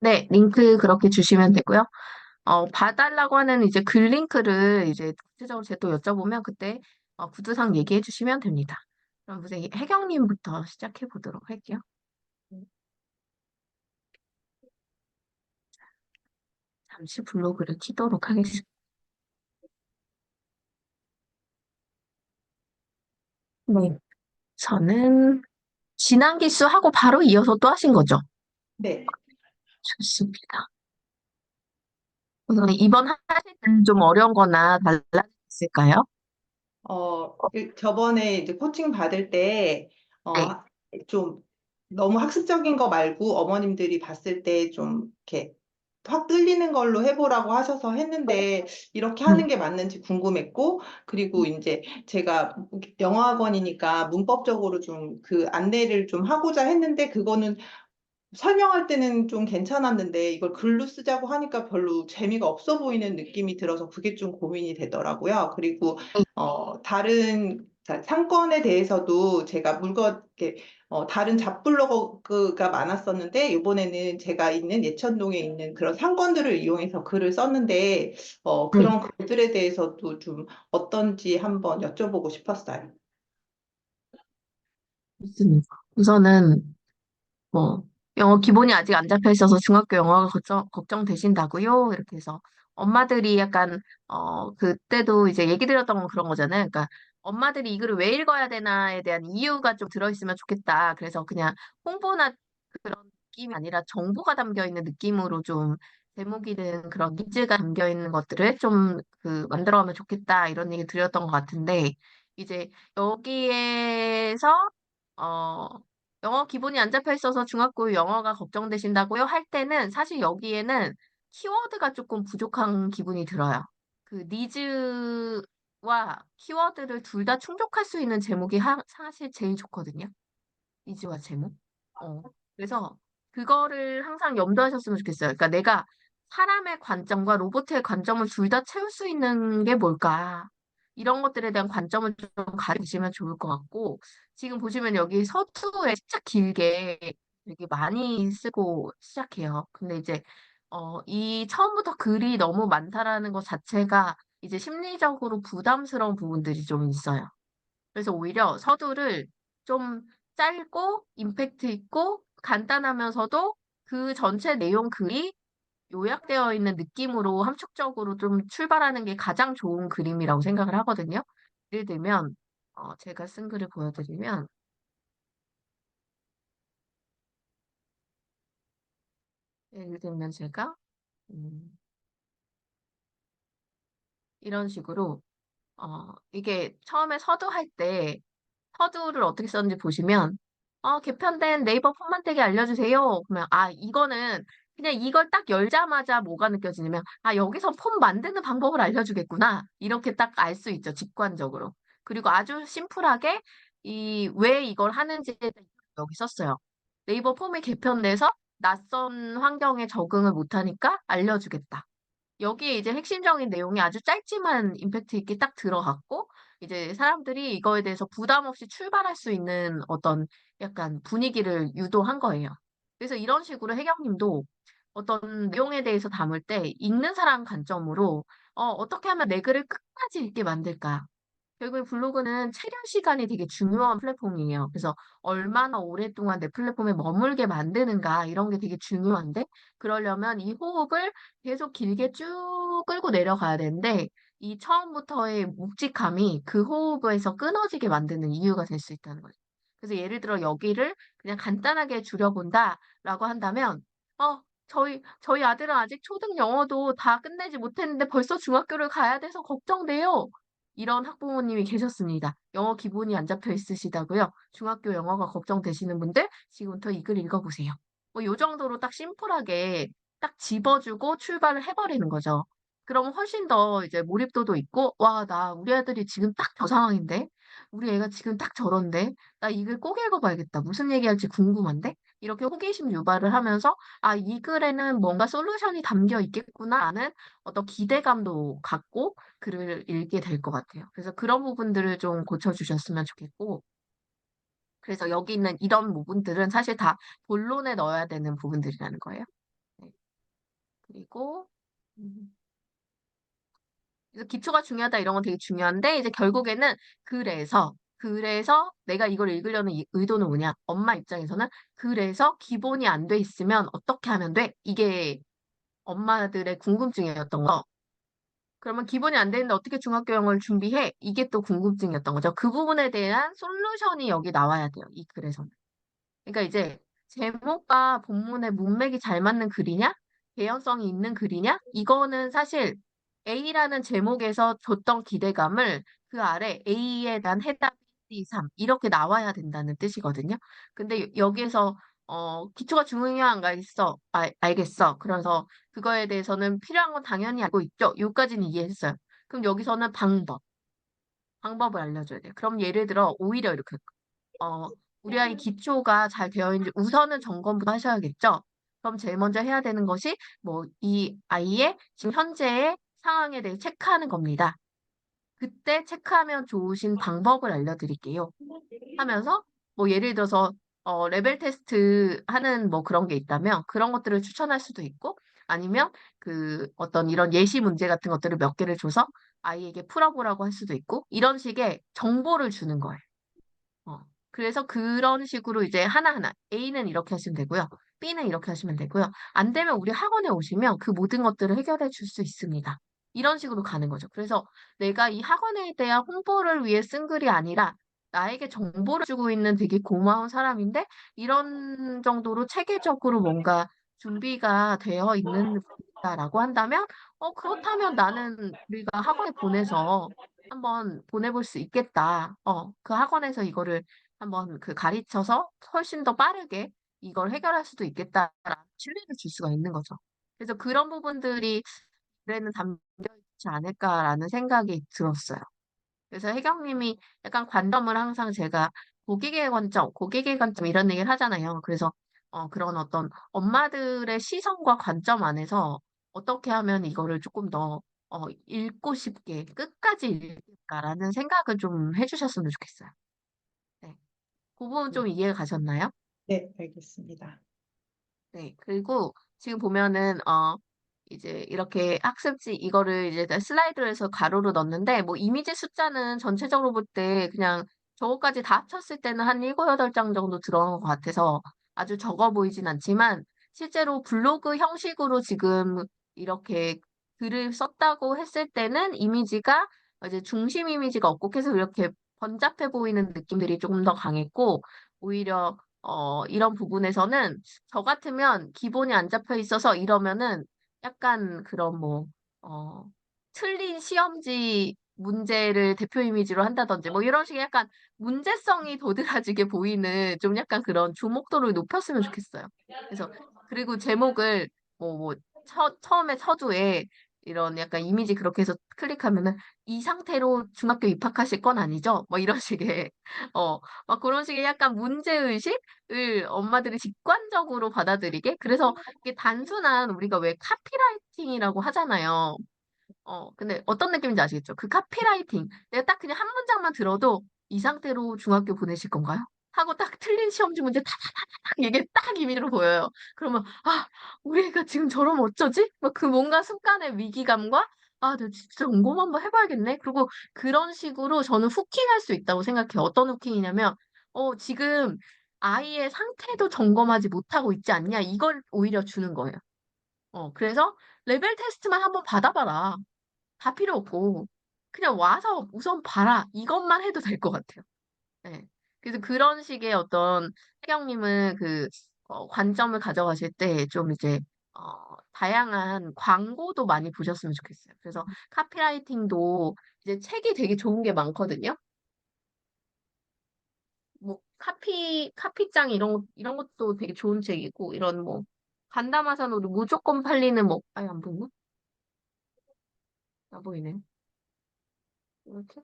네, 링크 그렇게 주시면 되고요. 봐달라고 하는 이제 글 링크를 이제 구체적으로 제가 또 여쭤보면 그때 구두상 얘기해 주시면 됩니다. 그럼 우선 혜경님부터 시작해 보도록 할게요. 잠시 블로그를 키도록 하겠습니다. 네, 저는 진한 기수 하고 바로 이어서 또 하신 거죠? 네. 좋습니다. 우선 이번 하실 때는 좀 어려운 거나 달라졌을까요? 저번에 이제 코칭 받을 때, 네, 어, 좀 너무 학습적인 거 말고 어머님들이 봤을 때 좀 이렇게 확 끌리는 걸로 해보라고 하셔서 했는데, 이렇게 네, 하는 게 맞는지 궁금했고, 그리고 이제 제가 영어학원이니까 문법적으로 좀 그 안내를 좀 하고자 했는데, 그거는 설명할 때는 좀 괜찮았는데 이걸 글로 쓰자고 하니까 별로 재미가 없어 보이는 느낌이 들어서 그게 좀 고민이 되더라고요. 그리고 네, 다른 상권에 대해서도 제가 이렇게 다른 잡블로그가 많았었는데 이번에는 제가 있는 예천동에 있는 그런 상권들을 이용해서 글을 썼는데 네, 그런 글들에 대해서도 좀 어떤지 한번 여쭤보고 싶었어요. 좋습니다. 우선은 뭐 영어 기본이 아직 안 잡혀 있어서 중학교 영어가 걱정되신다고요? 이렇게 해서 엄마들이 약간 그때도 이제 얘기 드렸던 건 그런 거잖아요. 그러니까 엄마들이 이 글을 왜 읽어야 되나에 대한 이유가 좀 들어있으면 좋겠다. 그래서 그냥 홍보나 그런 느낌이 아니라 정보가 담겨 있는 느낌으로 좀 제목이든 그런 니즈가 담겨 있는 것들을 좀 그 만들어가면 좋겠다 이런 얘기 드렸던 것 같은데 이제 여기에서 어 영어 기본이 안 잡혀 있어서 중학교 영어가 걱정되신다고요? 할 때는 사실 여기에는 키워드가 조금 부족한 기분이 들어요. 그 니즈와 키워드를 둘 다 충족할 수 있는 제목이 사실 제일 좋거든요. 니즈와 제목. 어. 그래서 그거를 항상 염두하셨으면 좋겠어요. 그러니까 내가 사람의 관점과 로봇의 관점을 둘 다 채울 수 있는 게 뭘까? 이런 것들에 대한 관점을 좀 가지시면 좋을 것 같고, 지금 보시면 여기 서두에 진짜 길게 되게 많이 쓰고 시작해요. 근데 이제, 이 처음부터 글이 너무 많다라는 것 자체가 이제 심리적으로 부담스러운 부분들이 좀 있어요. 그래서 오히려 서두를 좀 짧고 임팩트 있고 간단하면서도 그 전체 내용 글이 요약되어 있는 느낌으로 함축적으로 좀 출발하는 게 가장 좋은 그림이라고 생각을 하거든요. 예를 들면 제가 쓴 글을 보여드리면 예를 들면 제가 음, 이런 식으로 이게 처음에 서두할 때 서두를 어떻게 썼는지 보시면, 개편된 네이버 폰만들기 알려주세요. 그러면, 이거는 그냥 이걸 딱 열자마자 뭐가 느껴지냐면, 여기서 폰 만드는 방법을 알려주겠구나. 이렇게 딱 알 수 있죠, 직관적으로. 그리고 아주 심플하게, 왜 이걸 하는지에 대해서 여기 썼어요. 네이버 폼이 개편돼서 낯선 환경에 적응을 못하니까 알려주겠다. 여기에 이제 핵심적인 내용이 아주 짧지만 임팩트 있게 딱 들어갔고, 이제 사람들이 이거에 대해서 부담 없이 출발할 수 있는 어떤 약간 분위기를 유도한 거예요. 그래서 이런 식으로 혜경님도 어떤 내용에 대해서 담을 때 읽는 사람 관점으로 어떻게 하면 내 글을 끝까지 읽게 만들까? 결국에 블로그는 체류 시간이 되게 중요한 플랫폼이에요. 그래서 얼마나 오랫동안 내 플랫폼에 머물게 만드는가 이런 게 되게 중요한데 그러려면 이 호흡을 계속 길게 쭉 끌고 내려가야 되는데 이 처음부터의 묵직함이 그 호흡에서 끊어지게 만드는 이유가 될 수 있다는 거죠. 그래서 예를 들어 여기를 그냥 간단하게 줄여본다라고 한다면 저희 아들은 아직 초등 영어도 다 끝내지 못했는데 벌써 중학교를 가야 돼서 걱정돼요. 이런 학부모님이 계셨습니다. 영어 기본이 안 잡혀 있으시다고요? 중학교 영어가 걱정되시는 분들 지금부터 이 글 읽어보세요. 뭐 요 정도로 딱 심플하게 딱 집어주고 출발을 해버리는 거죠. 그러면 훨씬 더 이제 몰입도도 있고, 와, 우리 아들이 지금 딱 저 상황인데? 우리 애가 지금 딱 저런데? 나 이 글 꼭 읽어봐야겠다. 무슨 얘기할지 궁금한데? 이렇게 호기심 유발을 하면서, 이 글에는 뭔가 솔루션이 담겨 있겠구나 하는 어떤 기대감도 갖고 글을 읽게 될 것 같아요. 그래서 그런 부분들을 좀 고쳐주셨으면 좋겠고, 그래서 여기 있는 이런 부분들은 사실 다 본론에 넣어야 되는 부분들이라는 거예요. 네. 그리고 음, 그래서 기초가 중요하다 이런 건 되게 중요한데 이제 결국에는 그래서 내가 이걸 읽으려는 의도는 뭐냐? 엄마 입장에서는 그래서 기본이 안 돼 있으면 어떻게 하면 돼? 이게 엄마들의 궁금증이었던 거. 그러면 기본이 안 되는데 어떻게 중학교형을 준비해? 이게 또 궁금증이었던 거죠. 그 부분에 대한 솔루션이 여기 나와야 돼요. 이 글에서는. 그러니까 이제 제목과 본문의 문맥이 잘 맞는 글이냐? 개연성이 있는 글이냐? 이거는 사실 A라는 제목에서 줬던 기대감을 그 아래 A에 대한 해답 1, 2, 3 이렇게 나와야 된다는 뜻이거든요. 근데 여기에서 기초가 중요한가 있어. 알겠어. 그래서 그거에 대해서는 필요한 건 당연히 알고 있죠. 여기까지는 이해했어요. 그럼 여기서는 방법을 알려줘야 돼요. 그럼 예를 들어 오히려 이렇게 어, 우리 아이 기초가 잘 되어 있는지 우선은 점검부터 하셔야겠죠. 그럼 제일 먼저 해야 되는 것이 뭐 이 아이의 지금 현재의 상황에 대해 체크하는 겁니다. 그때 체크하면 좋으신 방법을 알려드릴게요. 하면서 뭐 예를 들어서 레벨 테스트 하는 뭐 그런 게 있다면 그런 것들을 추천할 수도 있고 아니면 그 어떤 이런 예시 문제 같은 것들을 몇 개를 줘서 아이에게 풀어보라고 할 수도 있고 이런 식의 정보를 주는 거예요. 어. 그래서 그런 식으로 이제 하나하나 A는 이렇게 하시면 되고요. B는 이렇게 하시면 되고요. 안 되면 우리 학원에 오시면 그 모든 것들을 해결해 줄 수 있습니다. 이런 식으로 가는 거죠. 그래서 내가 이 학원에 대한 홍보를 위해 쓴 글이 아니라 나에게 정보를 주고 있는 되게 고마운 사람인데 이런 정도로 체계적으로 뭔가 준비가 되어 있는 분이다라고 한다면 그렇다면 나는 우리가 학원에 보내서 한번 보내볼 수 있겠다. 그 학원에서 이거를 한번 그 가르쳐서 훨씬 더 빠르게 이걸 해결할 수도 있겠다라는 신뢰를 줄 수가 있는 거죠. 그래서 그런 부분들이 글에는 담겨 있지 않을까라는 생각이 들었어요. 그래서 혜경님이 약간 관점을 항상 제가 고객의 관점 이런 얘기를 하잖아요. 그래서 그런 어떤 엄마들의 시선과 관점 안에서 어떻게 하면 이거를 조금 더 읽고 싶게 끝까지 읽을까라는 생각을 좀 해주셨으면 좋겠어요. 네. 그 부분 좀 이해가 가셨나요? 네, 알겠습니다. 네. 그리고 지금 보면은, 이제 이렇게 학습지, 이거를 이제 다 슬라이드로 해서 가로로 넣었는데, 뭐 이미지 숫자는 전체적으로 볼 때 그냥 저거까지 다 합쳤을 때는 한 7, 8장 정도 들어간 것 같아서 아주 적어 보이진 않지만, 실제로 블로그 형식으로 지금 이렇게 글을 썼다고 했을 때는 이미지가 이제 중심 이미지가 없고 계속 이렇게 번잡해 보이는 느낌들이 조금 더 강했고, 오히려 이런 부분에서는 저 같으면 기본이 안 잡혀 있어서 이러면은 약간 그런 뭐, 어, 틀린 시험지 문제를 대표 이미지로 한다든지 뭐 이런 식의 약간 문제성이 도드라지게 보이는 좀 약간 그런 주목도를 높였으면 좋겠어요. 그래서 그리고 제목을 뭐 처음에 서두에 이런 약간 이미지 그렇게 해서 클릭하면은 이 상태로 중학교 입학하실 건 아니죠? 뭐 이런 식의 막 그런 식의 약간 문제의식을 엄마들이 직관적으로 받아들이게 그래서 이게 단순한 우리가 왜 카피라이팅이라고 하잖아요. 근데 어떤 느낌인지 아시겠죠? 그 카피라이팅. 내가 딱 그냥 한 문장만 들어도 이 상태로 중학교 보내실 건가요? 하고 딱 틀린 시험지 문제 타타타타 이게 딱 이미지로 보여요. 그러면 우리 애가 지금 저러면 어쩌지? 막 그 뭔가 습관의 위기감과 내가 진짜 점검 한번 해봐야겠네. 그리고 그런 식으로 저는 후킹할 수 있다고 생각해요. 어떤 후킹이냐면 지금 아이의 상태도 점검하지 못하고 있지 않냐? 이걸 오히려 주는 거예요. 그래서 레벨 테스트만 한번 받아봐라. 다 필요 없고 그냥 와서 우선 봐라. 이것만 해도 될 것 같아요. 네. 그래서 그런 식의 어떤 혜경님은 그 관점을 가져가실 때 좀 이제 다양한 광고도 많이 보셨으면 좋겠어요. 그래서 카피라이팅도 이제 책이 되게 좋은 게 많거든요. 뭐 카피장 이런 것도 되게 좋은 책이고 이런 뭐 간다마산으로 무조건 팔리는 뭐 아예 안 보이나? 안 보이네. 이렇게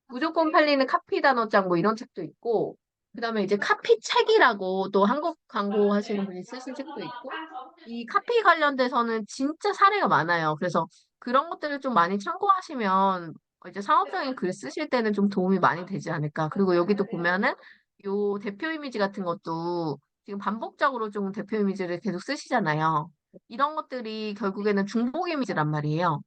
무조건 팔리는 카피 단어장 뭐 이런 책도 있고 그다음에 이제 카피 책이라고 또 한국 광고 하시는 분이 쓰신 책도 있고 이 카피 관련돼서는 진짜 사례가 많아요. 그래서 그런 것들을 좀 많이 참고하시면 이제 상업적인 글 쓰실 때는 좀 도움이 많이 되지 않을까. 그리고 여기도 보면은 요 대표 이미지 같은 것도 지금 반복적으로 좀 대표 이미지를 계속 쓰시잖아요. 이런 것들이 결국에는 중복 이미지란 말이에요.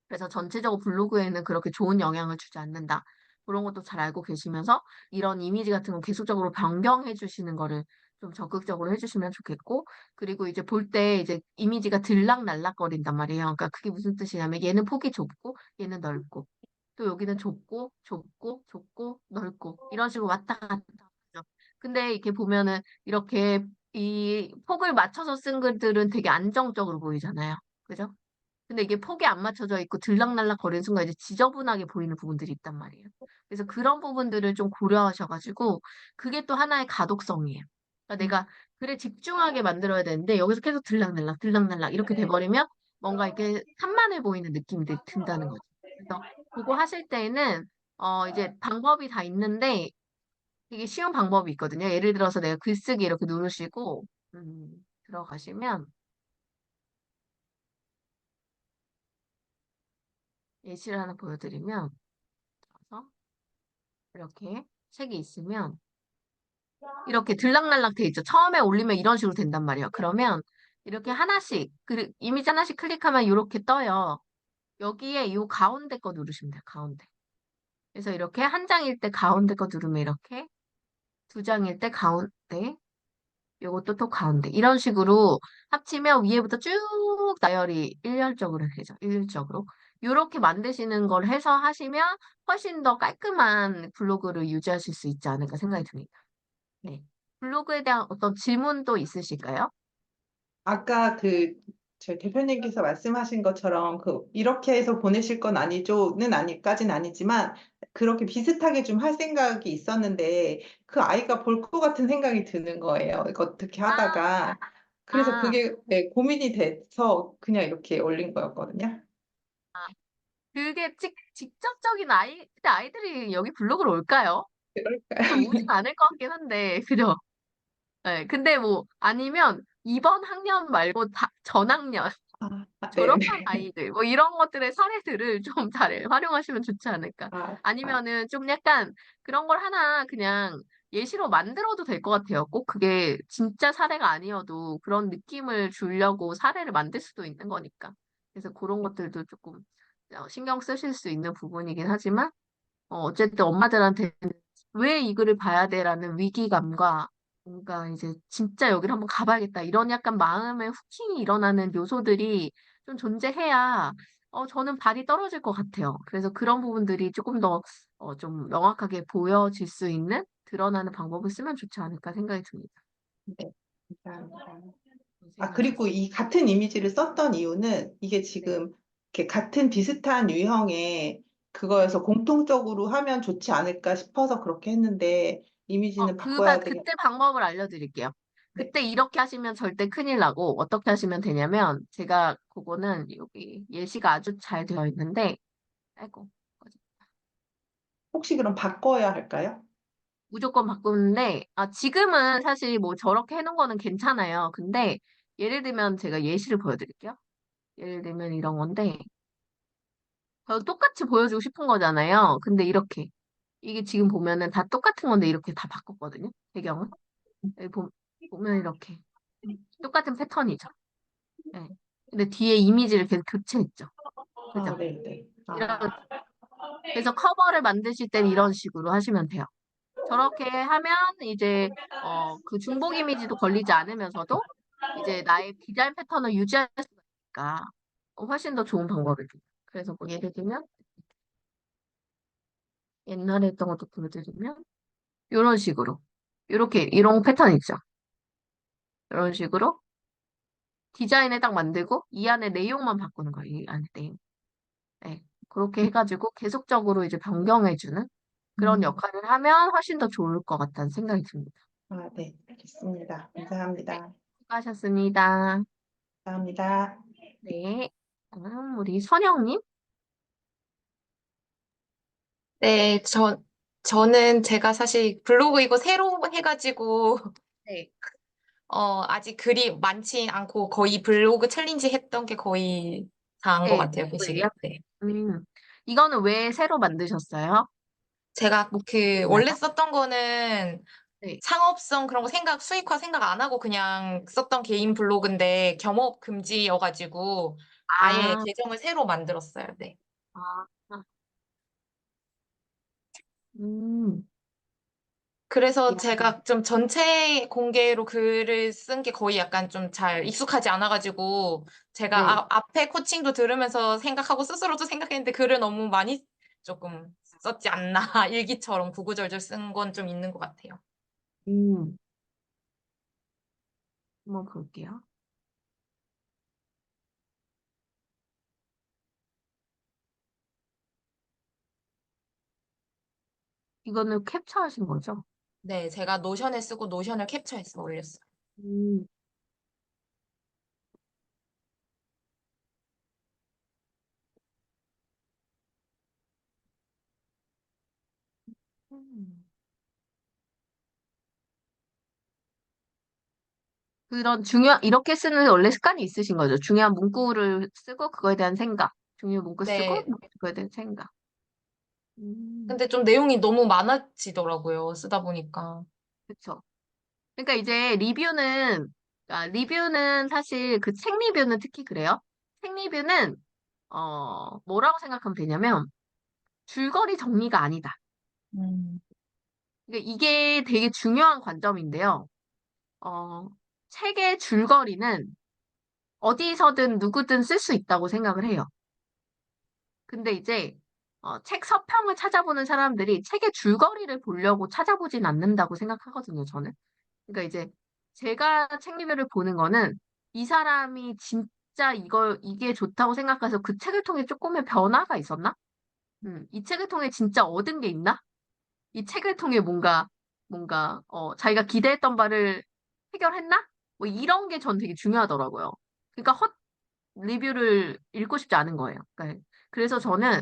그래서 전체적으로 블로그에는 그렇게 좋은 영향을 주지 않는다. 그런 것도 잘 알고 계시면서 이런 이미지 같은 거 계속적으로 변경해 주시는 거를 좀 적극적으로 해주시면 좋겠고, 그리고 이제 볼 때 이제 이미지가 들락날락거린단 말이에요. 그러니까 그게 무슨 뜻이냐면 얘는 폭이 좁고 얘는 넓고 또 여기는 좁고 좁고 좁고 넓고 이런 식으로 왔다 갔다 하죠. 근데 이렇게 보면은 이렇게 이 폭을 맞춰서 쓴 글들은 되게 안정적으로 보이잖아요. 그죠? 근데 이게 폭이 안 맞춰져 있고 들락날락 거리는 순간 이제 지저분하게 보이는 부분들이 있단 말이에요. 그래서 그런 부분들을 좀 고려하셔가지고 그게 또 하나의 가독성이에요. 그러니까 음, 내가 글에 집중하게 만들어야 되는데 여기서 계속 들락날락 들락날락 이렇게 돼버리면 뭔가 이렇게 산만해 보이는 느낌이 든다는 거죠. 그래서 그거 하실 때에는 이제 방법이 다 있는데 되게 쉬운 방법이 있거든요. 예를 들어서 내가 글쓰기 이렇게 누르시고 들어가시면 예시를 하나 보여드리면 그래서 이렇게 책이 있으면 이렇게 들락날락 돼 있죠. 처음에 올리면 이런 식으로 된단 말이에요. 그러면 이렇게 하나씩 이미지 하나씩 클릭하면 이렇게 떠요. 여기에 요 가운데 거 누르시면 돼요. 가운데. 그래서 이렇게 한 장일 때 가운데 거 누르면 이렇게 두 장일 때 가운데 요것도 또 가운데 이런 식으로 합치면 위에부터 쭉 나열이 일렬적으로 되죠. 일률적으로. 요렇게 만드시는 걸 해서 하시면 훨씬 더 깔끔한 블로그를 유지하실 수 있지 않을까 생각이 듭니다. 네. 블로그에 대한 어떤 질문도 있으실까요? 아까 저희 대표님께서 말씀하신 것처럼 이렇게 해서 보내실 건 아니죠는 아니까진 아니지만 그렇게 비슷하게 좀 할 생각이 있었는데 그 아이가 볼 것 같은 생각이 드는 거예요. 이거 어떻게 하다가. 그래서 아, 그게 네, 고민이 돼서 그냥 이렇게 올린 거였거든요. 아, 그게 직접적인 근데 아이들이 여기 블로그로 올까요? 그럴까요? 오진 않을 것 같긴 한데, 그죠? 네, 근데 뭐, 아니면 이번 학년 말고 전 학년, 네. 졸업한 아이들, 뭐 이런 것들의 사례들을 좀 잘 활용하시면 좋지 않을까. 아, 아, 아니면은 좀 약간 그런 걸 하나 그냥 예시로 만들어도 될 것 같아요. 꼭 그게 진짜 사례가 아니어도 그런 느낌을 주려고 사례를 만들 수도 있는 거니까. 그래서 그런 것들도 조금 신경 쓰실 수 있는 부분이긴 하지만, 어쨌든 엄마들한테 왜 이 글을 봐야 돼라는 위기감과 뭔가 이제 진짜 여기를 한번 가봐야겠다 이런 약간 마음의 후킹이 일어나는 요소들이 좀 존재해야 저는 발이 떨어질 것 같아요. 그래서 그런 부분들이 조금 더 좀 명확하게 보여질 수 있는 드러나는 방법을 쓰면 좋지 않을까 생각이 듭니다. 네. 감사합니다. 그리고 고생하셨습니다. 이 같은 이미지를 썼던 이유는 이게 네. 지금 이렇게 같은 비슷한 유형의 네. 그거여서 공통적으로 하면 좋지 않을까 싶어서 그렇게 했는데 이미지는 바꿔야 되겠. 그때 방법을 알려드릴게요. 네. 그때 이렇게 하시면 절대 큰일 나고, 어떻게 하시면 되냐면, 제가 그거는 여기 예시가 아주 잘 되어 있는데, 아이고, 혹시 그럼 바꿔야 할까요? 무조건 바꾸는데, 지금은 사실 뭐 저렇게 해놓은 거는 괜찮아요. 근데, 예를 들면 제가 예시를 보여드릴게요. 예를 들면 이런 건데, 똑같이 보여주고 싶은 거잖아요. 근데 이렇게. 이게 지금 보면은 다 똑같은 건데 이렇게 다 바꿨거든요. 배경은. 여기 보면 이렇게. 똑같은 패턴이죠. 네. 근데 뒤에 이미지를 계속 교체했죠. 그죠? 네, 네. 이런, 그래서 커버를 만드실 때는 이런 식으로 하시면 돼요. 저렇게 하면 이제 그 중복 이미지도 걸리지 않으면서도 이제 나의 디자인 패턴을 유지할 수 있으니까 훨씬 더 좋은 방법이죠. 그래서 뭐 예를 들면 옛날에 했던 것도 보여드리면 이런 식으로 이렇게 이런 패턴 있죠. 이런 식으로 디자인을 딱 만들고 이 안에 내용만 바꾸는 거예요. 이 안에 내용. 네. 그렇게 해가지고 계속적으로 이제 변경해주는 그런 음, 역할을 하면 훨씬 더 좋을 것 같다는 생각이 듭니다. 네, 알겠습니다. 네. 감사합니다. 수고하셨습니다. 감사합니다. 네. 우리 선영님? 네, 저는 제가 사실 블로그 이거 새로 해가지고, 네. 아직 글이 많진 않고 거의 블로그 챌린지 했던 게 거의 다 한 것 네, 같아요, 뭐예요? 글쓰기. 네. 이거는 왜 새로 만드셨어요? 제가 목표 있나요? 원래 썼던 거는 네. 상업성 그런 거 수익화 생각 안 하고 그냥 썼던 개인 블로그인데 겸업 금지여가지고 아예 아, 계정을 새로 만들었어요. 네. 아, 아. 음, 그래서 야, 제가 좀 전체 공개로 글을 쓴 게 거의 약간 좀 잘 익숙하지 않아가지고 제가 네. 앞에 코칭도 들으면서 생각하고 스스로도 생각했는데 글을 너무 많이 조금 썼지 않나. 일기처럼 구구절절 쓴 건 좀 있는 것 같아요. 음, 한번 볼게요. 이거는 캡처하신 거죠? 네, 제가 노션에 쓰고 노션을 캡처해서 올렸어요. 음, 음. 이렇게 쓰는 원래 습관이 있으신 거죠? 중요한 문구를 쓰고 그거에 대한 생각. 중요한 문구 쓰고 네, 그거에 대한 생각. 음, 근데 좀 내용이 너무 많아지더라고요. 쓰다 보니까. 그쵸. 그러니까 이제 리뷰는 사실 그 책 리뷰는 특히 그래요. 책 리뷰는, 뭐라고 생각하면 되냐면, 줄거리 정리가 아니다. 음, 그러니까 이게 되게 중요한 관점인데요. 어, 책의 줄거리는 어디서든 누구든 쓸 수 있다고 생각을 해요. 근데 이제 책 서평을 찾아보는 사람들이 책의 줄거리를 보려고 찾아보진 않는다고 생각하거든요, 저는. 그러니까 이제 제가 책 리뷰를 보는 거는 이 사람이 진짜 이게 좋다고 생각해서 그 책을 통해 조금의 변화가 있었나? 이 책을 통해 진짜 얻은 게 있나? 이 책을 통해 자기가 기대했던 바를 해결했나? 뭐 이런 게 전 되게 중요하더라고요. 그러니까 리뷰를 읽고 싶지 않은 거예요. 그러니까 그래서 저는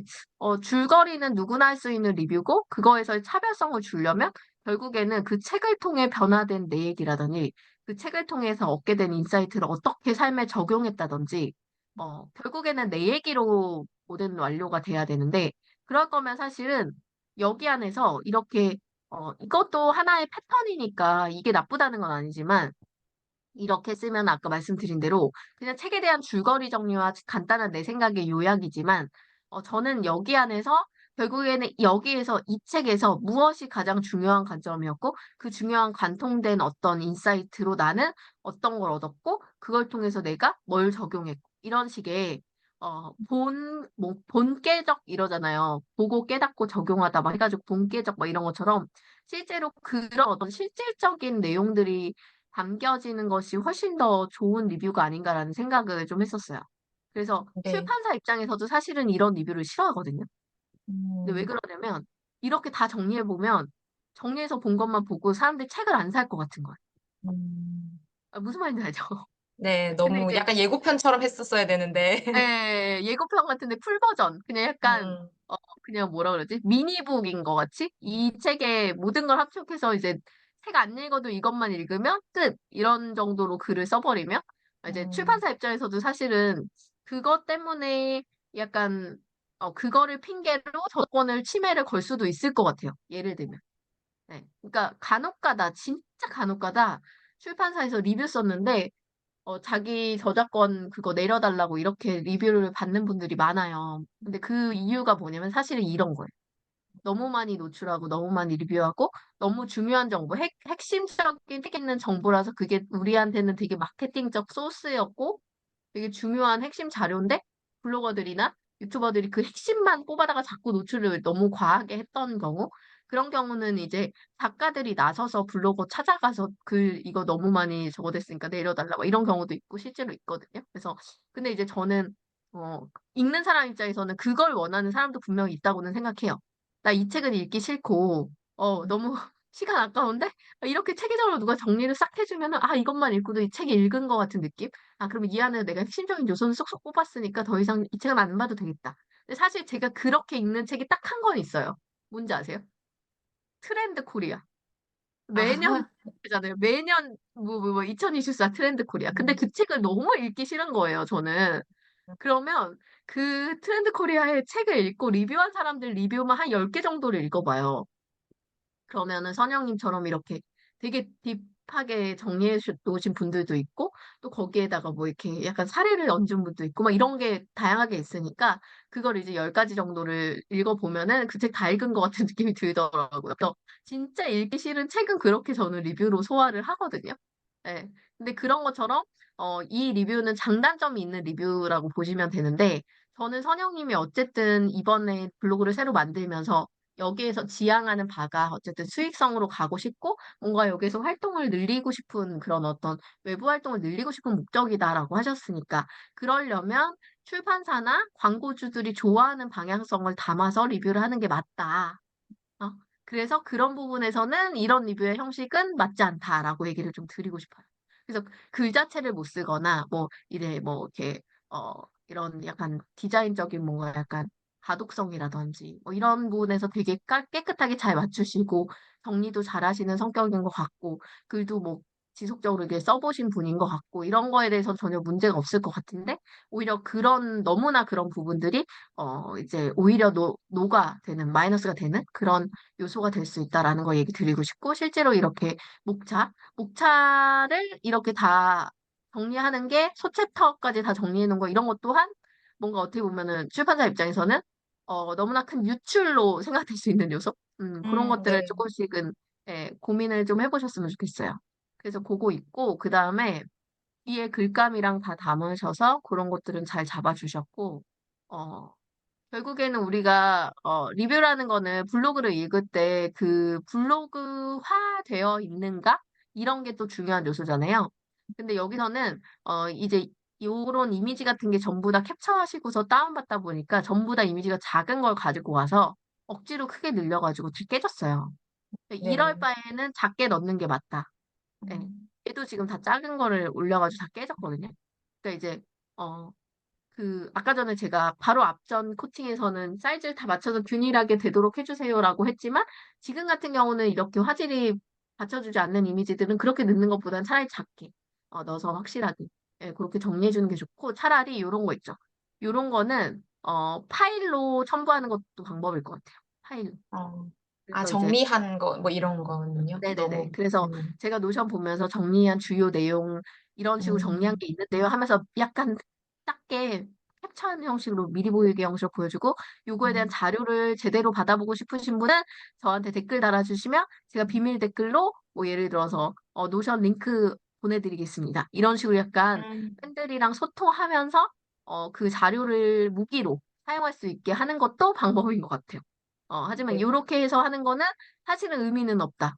줄거리는 누구나 할 수 있는 리뷰고 그거에서 차별성을 주려면 결국에는 그 책을 통해 변화된 내 얘기라든지 그 책을 통해서 얻게 된 인사이트를 어떻게 삶에 적용했다든지 결국에는 내 얘기로 모든 완료가 돼야 되는데 그럴 거면 사실은 여기 안에서 이렇게 이것도 하나의 패턴이니까 이게 나쁘다는 건 아니지만 이렇게 쓰면 아까 말씀드린 대로 그냥 책에 대한 줄거리 정리와 간단한 내 생각의 요약이지만 저는 여기 안에서 결국에는 여기에서 이 책에서 무엇이 가장 중요한 관점이었고 그 중요한 관통된 어떤 인사이트로 나는 어떤 걸 얻었고 그걸 통해서 내가 뭘 적용했고 이런 식의 본계적 이러잖아요. 보고 깨닫고 적용하다 막 해가지고 본계적 막 이런 것처럼 실제로 그런 어떤 실질적인 내용들이 담겨지는 것이 훨씬 더 좋은 리뷰가 아닌가라는 생각을 좀 했었어요. 그래서 네. 출판사 입장에서도 사실은 이런 리뷰를 싫어하거든요. 근데 왜 음, 그러냐면 이렇게 다 정리해보면 정리해서 본 것만 보고 사람들이 책을 안 살 것 같은 거예요. 음. 무슨 말인지 알죠? 네, 근데 너무 이제 약간 예고편처럼 했었어야 되는데. 예고편 같은데 풀 버전. 그냥 약간, 음, 그냥 뭐라 그러지? 미니북인 것 같이? 이 책에 모든 걸 합축해서 이제 책 안 읽어도 이것만 읽으면 끝! 이런 정도로 글을 써버리면, 이제 음, 출판사 입장에서도 사실은 그것 때문에 약간, 그거를 핑계로 저작권을 침해를 걸 수도 있을 것 같아요. 예를 들면. 네. 그러니까 간혹가다, 진짜 간혹가다 출판사에서 리뷰 썼는데, 자기 저작권 그거 내려달라고 이렇게 리뷰를 받는 분들이 많아요. 근데 그 이유가 뭐냐면 사실은 이런 거예요. 너무 많이 노출하고 너무 많이 리뷰하고 너무 중요한 정보, 핵심적인 책 있는 정보라서 그게 우리한테는 되게 마케팅적 소스였고 되게 중요한 핵심 자료인데 블로거들이나 유튜버들이 그 핵심만 뽑아다가 자꾸 노출을 너무 과하게 했던 경우 그런 경우는 이제 작가들이 나서서 블로거 찾아가서 글 이거 너무 많이 저거됐으니까 내려달라 뭐 이런 경우도 있고 실제로 있거든요. 그래서 근데 이제 저는 읽는 사람 입장에서는 그걸 원하는 사람도 분명히 있다고는 생각해요. 나 이 책은 읽기 싫고 너무 시간 아까운데 이렇게 체계적으로 누가 정리를 싹 해주면은 이것만 읽고도 이 책이 읽은 것 같은 느낌? 그러면 이 안에 내가 핵심적인 요소는 쏙쏙 뽑았으니까 더 이상 이 책은 안 봐도 되겠다. 근데 사실 제가 그렇게 읽는 책이 딱 한 권 있어요. 뭔지 아세요? 트렌드 코리아. 매년 아, 잖아요. 매년 2024 트렌드 코리아. 근데 그 책을 너무 읽기 싫은 거예요, 저는. 그러면 그 트렌드 코리아의 책을 읽고 리뷰한 사람들 리뷰만 한 10개 정도를 읽어봐요. 그러면은 선영님처럼 이렇게 되게 딥하게 정리해 놓으신 분들도 있고, 또 거기에다가 뭐 이렇게 약간 사례를 얹은 분도 있고, 막 이런 게 다양하게 있으니까, 그걸 이제 10가지 정도를 읽어보면은 그 책 다 읽은 것 같은 느낌이 들더라고요. 그래서 진짜 읽기 싫은 책은 그렇게 저는 리뷰로 소화를 하거든요. 예. 근데 그런 것처럼, 이 리뷰는 장단점이 있는 리뷰라고 보시면 되는데, 저는 선영님이 어쨌든 이번에 블로그를 새로 만들면서 여기에서 지향하는 바가 어쨌든 수익성으로 가고 싶고, 뭔가 여기서 활동을 늘리고 싶은 그런 어떤 외부 활동을 늘리고 싶은 목적이다라고 하셨으니까, 그러려면 출판사나 광고주들이 좋아하는 방향성을 담아서 리뷰를 하는 게 맞다. 어? 그래서 그런 부분에서는 이런 리뷰의 형식은 맞지 않다라고 얘기를 좀 드리고 싶어요. 그래서 글 자체를 못 쓰거나 뭐 이래 뭐 이렇게 어 이런 약간 디자인적인 뭔가 약간 가독성이라든지 뭐 이런 부분에서 되게 깨끗하게 잘 맞추시고 정리도 잘하시는 성격인 것 같고 글도 뭐 지속적으로 이렇게 써보신 분인 것 같고 이런 거에 대해서 전혀 문제가 없을 것 같은데 오히려 그런 너무나 그런 부분들이 이제 오히려 노가 되는 마이너스가 되는 그런 요소가 될 수 있다라는 거 얘기 드리고 싶고, 실제로 이렇게 목차를 이렇게 다 정리하는 게 소챕터까지 다 정리해 놓은 거, 이런 것 또한 뭔가 어떻게 보면은 출판사 입장에서는 너무나 큰 유출로 생각될 수 있는 요소? 그런 것들을 네. 조금씩은 예, 고민을 좀 해보셨으면 좋겠어요. 그래서 그거 있고, 그 다음에 뒤에 글감이랑 다 담으셔서 그런 것들은 잘 잡아주셨고, 어, 결국에는 우리가 리뷰라는 거는 블로그를 읽을 때 그 블로그화 되어 있는가? 이런 게 또 중요한 요소잖아요. 근데 여기서는 이제 요런 이미지 같은 게 전부 다 캡처하시고서 다운받다 보니까 전부 다 이미지가 작은 걸 가지고 와서 억지로 크게 늘려가지고 깨졌어요. 이럴 네. 바에는 작게 넣는 게 맞다. 예. 음, 얘도 지금 다 작은 거를 올려가지고 다 깨졌거든요. 그러니까 이제 어, 아까 전에 제가 바로 앞전 코팅에서는 사이즈를 다 맞춰서 균일하게 되도록 해주세요라고 했지만, 지금 같은 경우는 이렇게 화질이 받쳐주지 않는 이미지들은 그렇게 넣는 것보다는 차라리 작게 넣어서 확실하게 그렇게 정리해주는 게 좋고, 차라리 이런 거 있죠. 이런 거는 파일로 첨부하는 것도 방법일 것 같아요. 파일. 어. 아, 그래서 이제 정리한 거, 뭐 이런 거는요? 네네네. 너무, 그래서 제가 노션 보면서 정리한 주요 내용, 이런 식으로 정리한 음, 게 있는데요 하면서 약간 작게 캡처한 형식으로 미리 보이게 형식으로 보여주고, 요거에 대한 음, 자료를 제대로 받아보고 싶으신 분은 저한테 댓글 달아주시면 제가 비밀 댓글로 뭐 예를 들어서 노션 링크 보내드리겠습니다. 이런 식으로 약간 음, 팬들이랑 소통하면서 그 자료를 무기로 사용할 수 있게 하는 것도 방법인 것 같아요. 하지만 네. 이렇게 해서 하는 거는 사실은 의미는 없다.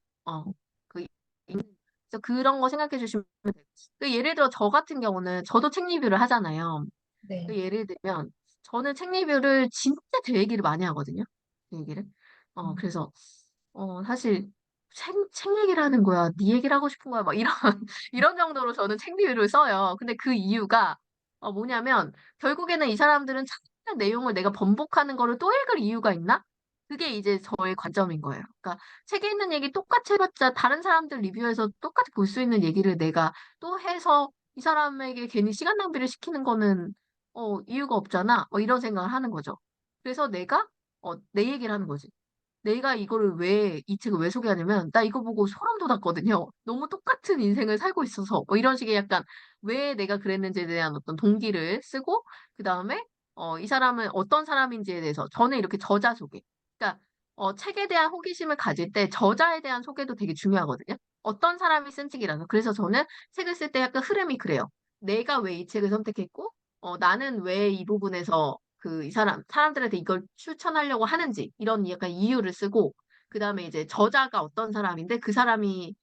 그, 그래서 그런 거 생각해 주시면 돼요. 예를 들어 저 같은 경우는 저도 책 리뷰를 하잖아요. 네. 예를 들면 저는 책 리뷰를 진짜 제 얘기를 많이 하거든요. 제 얘기를. 음, 그래서 사실 책 얘기를 하는 거야. 네 얘기를 하고 싶은 거야. 막 이런 이런 정도로 저는 책 리뷰를 써요. 근데 그 이유가 뭐냐면 결국에는 이 사람들은 책 내용을 내가 번복하는 거를 또 읽을 이유가 있나? 그게 이제 저의 관점인 거예요. 그러니까 책에 있는 얘기 똑같이 해봤자 다른 사람들 리뷰에서 똑같이 볼 수 있는 얘기를 내가 또 해서 이 사람에게 괜히 시간 낭비를 시키는 거는 이유가 없잖아. 이런 생각을 하는 거죠. 그래서 내가 내 얘기를 하는 거지. 내가 이거를 이 책을 왜 소개하냐면, 나 이거 보고 소름 돋았거든요. 너무 똑같은 인생을 살고 있어서. 이런 식의 약간, 왜 내가 그랬는지에 대한 어떤 동기를 쓰고, 그 다음에, 이 사람은 어떤 사람인지에 대해서, 저는 이렇게 저자 소개. 그러니까, 책에 대한 호기심을 가질 때 저자에 대한 소개도 되게 중요하거든요. 어떤 사람이 쓴 책이라서. 그래서 저는 책을 쓸 때 약간 흐름이 그래요. 내가 왜 이 책을 선택했고, 나는 왜 이 부분에서 이 사람들한테 이걸 추천하려고 하는지, 이런 약간 이유를 쓰고, 그 다음에 이제 저자가 어떤 사람인데, 그 사람이,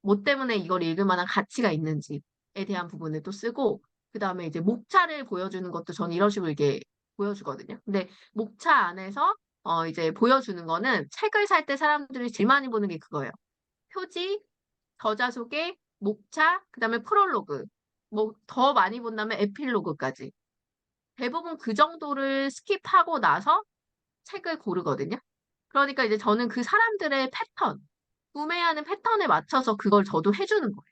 뭐 때문에 이걸 읽을 만한 가치가 있는지에 대한 부분을 또 쓰고, 그 다음에 이제 목차를 보여주는 것도 저는 이런 식으로 이게 보여주거든요. 근데 목차 안에서, 이제 보여주는 거는 책을 살 때 사람들이 제일 많이 보는 게 그거예요. 표지, 저자 소개, 목차, 그 다음에 프롤로그. 뭐 더 많이 본다면 에필로그까지. 대부분 그 정도를 스킵하고 나서 책을 고르거든요. 그러니까 이제 저는 그 사람들의 패턴, 구매하는 패턴에 맞춰서 그걸 저도 해주는 거예요.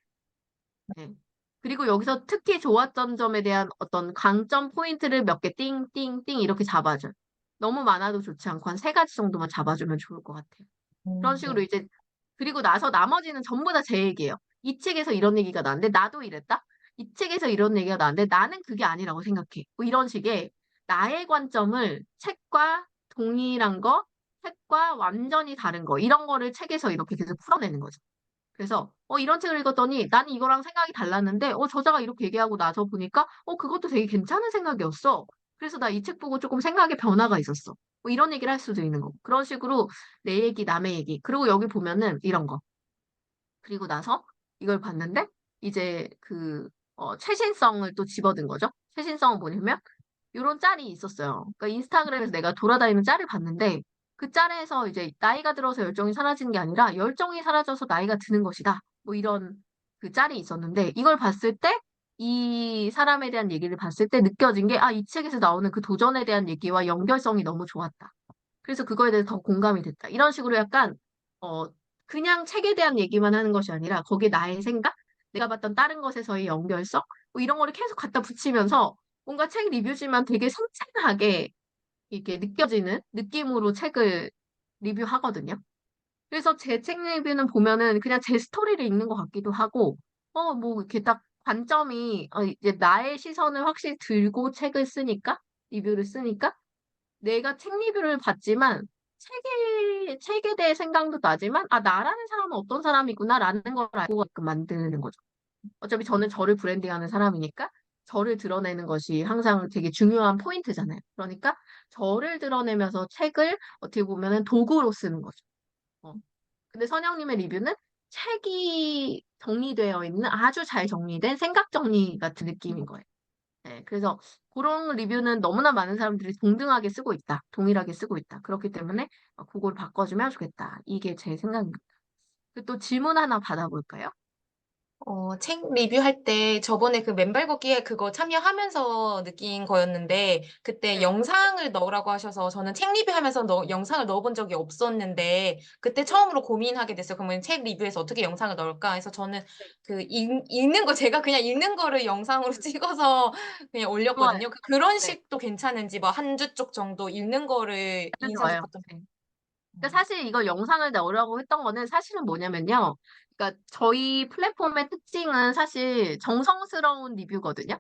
네. 그리고 여기서 특히 좋았던 점에 대한 어떤 강점 포인트를 몇 개 띵, 띵, 띵 이렇게 잡아줘요. 너무 많아도 좋지 않고 한 3가지 정도만 잡아주면 좋을 것 같아요. 그런 식으로 네. 이제 그리고 나서 나머지는 전부 다 제 얘기예요. 이 책에서 이런 얘기가 나왔는데 나도 이랬다? 이 책에서 이런 얘기가 나왔는데 나는 그게 아니라고 생각해. 뭐 이런 식의 나의 관점을 책과 동일한 거, 책과 완전히 다른 거, 이런 거를 책에서 이렇게 계속 풀어내는 거죠. 그래서 이런 책을 읽었더니 나는 이거랑 생각이 달랐는데 저자가 이렇게 얘기하고 나서 보니까 그것도 되게 괜찮은 생각이었어. 그래서 나 이 책 보고 조금 생각의 변화가 있었어. 뭐 이런 얘기를 할 수도 있는 거고. 그런 식으로 내 얘기, 남의 얘기. 그리고 여기 보면은 이런 거. 그리고 나서 이걸 봤는데 이제 최신성을 또 집어든 거죠. 최신성은 뭐냐면 이런 짤이 있었어요. 그러니까 인스타그램에서 내가 돌아다니는 짤을 봤는데 그 짤에서 이제 나이가 들어서 열정이 사라지는 게 아니라 열정이 사라져서 나이가 드는 것이다. 뭐 이런 그 짤이 있었는데 이걸 봤을 때 이 사람에 대한 얘기를 봤을 때 느껴진 게 이 책에서 나오는 그 도전에 대한 얘기와 연결성이 너무 좋았다. 그래서 그거에 대해서 더 공감이 됐다. 이런 식으로 약간 어 그냥 책에 대한 얘기만 하는 것이 아니라 거기에 나의 생각, 내가 봤던 다른 것에서의 연결성 뭐 이런 거를 계속 갖다 붙이면서 뭔가 책 리뷰지만 되게 생생하게 이렇게 느껴지는 느낌으로 책을 리뷰하거든요. 그래서 제 책 리뷰는 보면은 그냥 제 스토리를 읽는 것 같기도 하고, 뭐 이렇게 딱 관점이, 이제 나의 시선을 확실히 들고 책을 쓰니까, 리뷰를 쓰니까, 내가 책 리뷰를 봤지만, 책에 대해 생각도 나지만, 나라는 사람은 어떤 사람이구나라는 걸 알고 가끔 만드는 거죠. 어차피 저는 저를 브랜딩하는 사람이니까 저를 드러내는 것이 항상 되게 중요한 포인트잖아요. 그러니까 저를 드러내면서 책을 어떻게 보면은 도구로 쓰는 거죠. 어. 근데 선영님의 리뷰는 책이 정리되어 있는 아주 잘 정리된 생각 정리 같은 느낌인 거예요. 네, 그래서 그런 리뷰는 너무나 많은 사람들이 동등하게 쓰고 있다. 동일하게 쓰고 있다. 그렇기 때문에 그걸 바꿔주면 좋겠다. 이게 제 생각입니다. 그리고 또 질문 하나 받아볼까요? 책 리뷰할 때 저번에 그 맨발 걷기에 그거 참여하면서 느낀 거였는데, 그때 네. 영상을 넣으라고 하셔서 저는 책 리뷰하면서 영상을 넣어본 적이 없었는데, 그때 네. 처음으로 고민하게 됐어요. 그러면 책 리뷰에서 어떻게 영상을 넣을까 해서 저는 네. 읽는 거, 제가 그냥 읽는 거를 영상으로 찍어서 그냥 좋아요. 올렸거든요. 그런 네. 식도 괜찮은지, 뭐 한 주 쪽 정도 읽는 거를 아주 인상 좋아요. 깊었던. 네. 그러니까 음. 사실 이거 영상을 넣으라고 했던 거는 사실은 뭐냐면요. 그러니까 저희 플랫폼의 특징은 사실 정성스러운 리뷰거든요.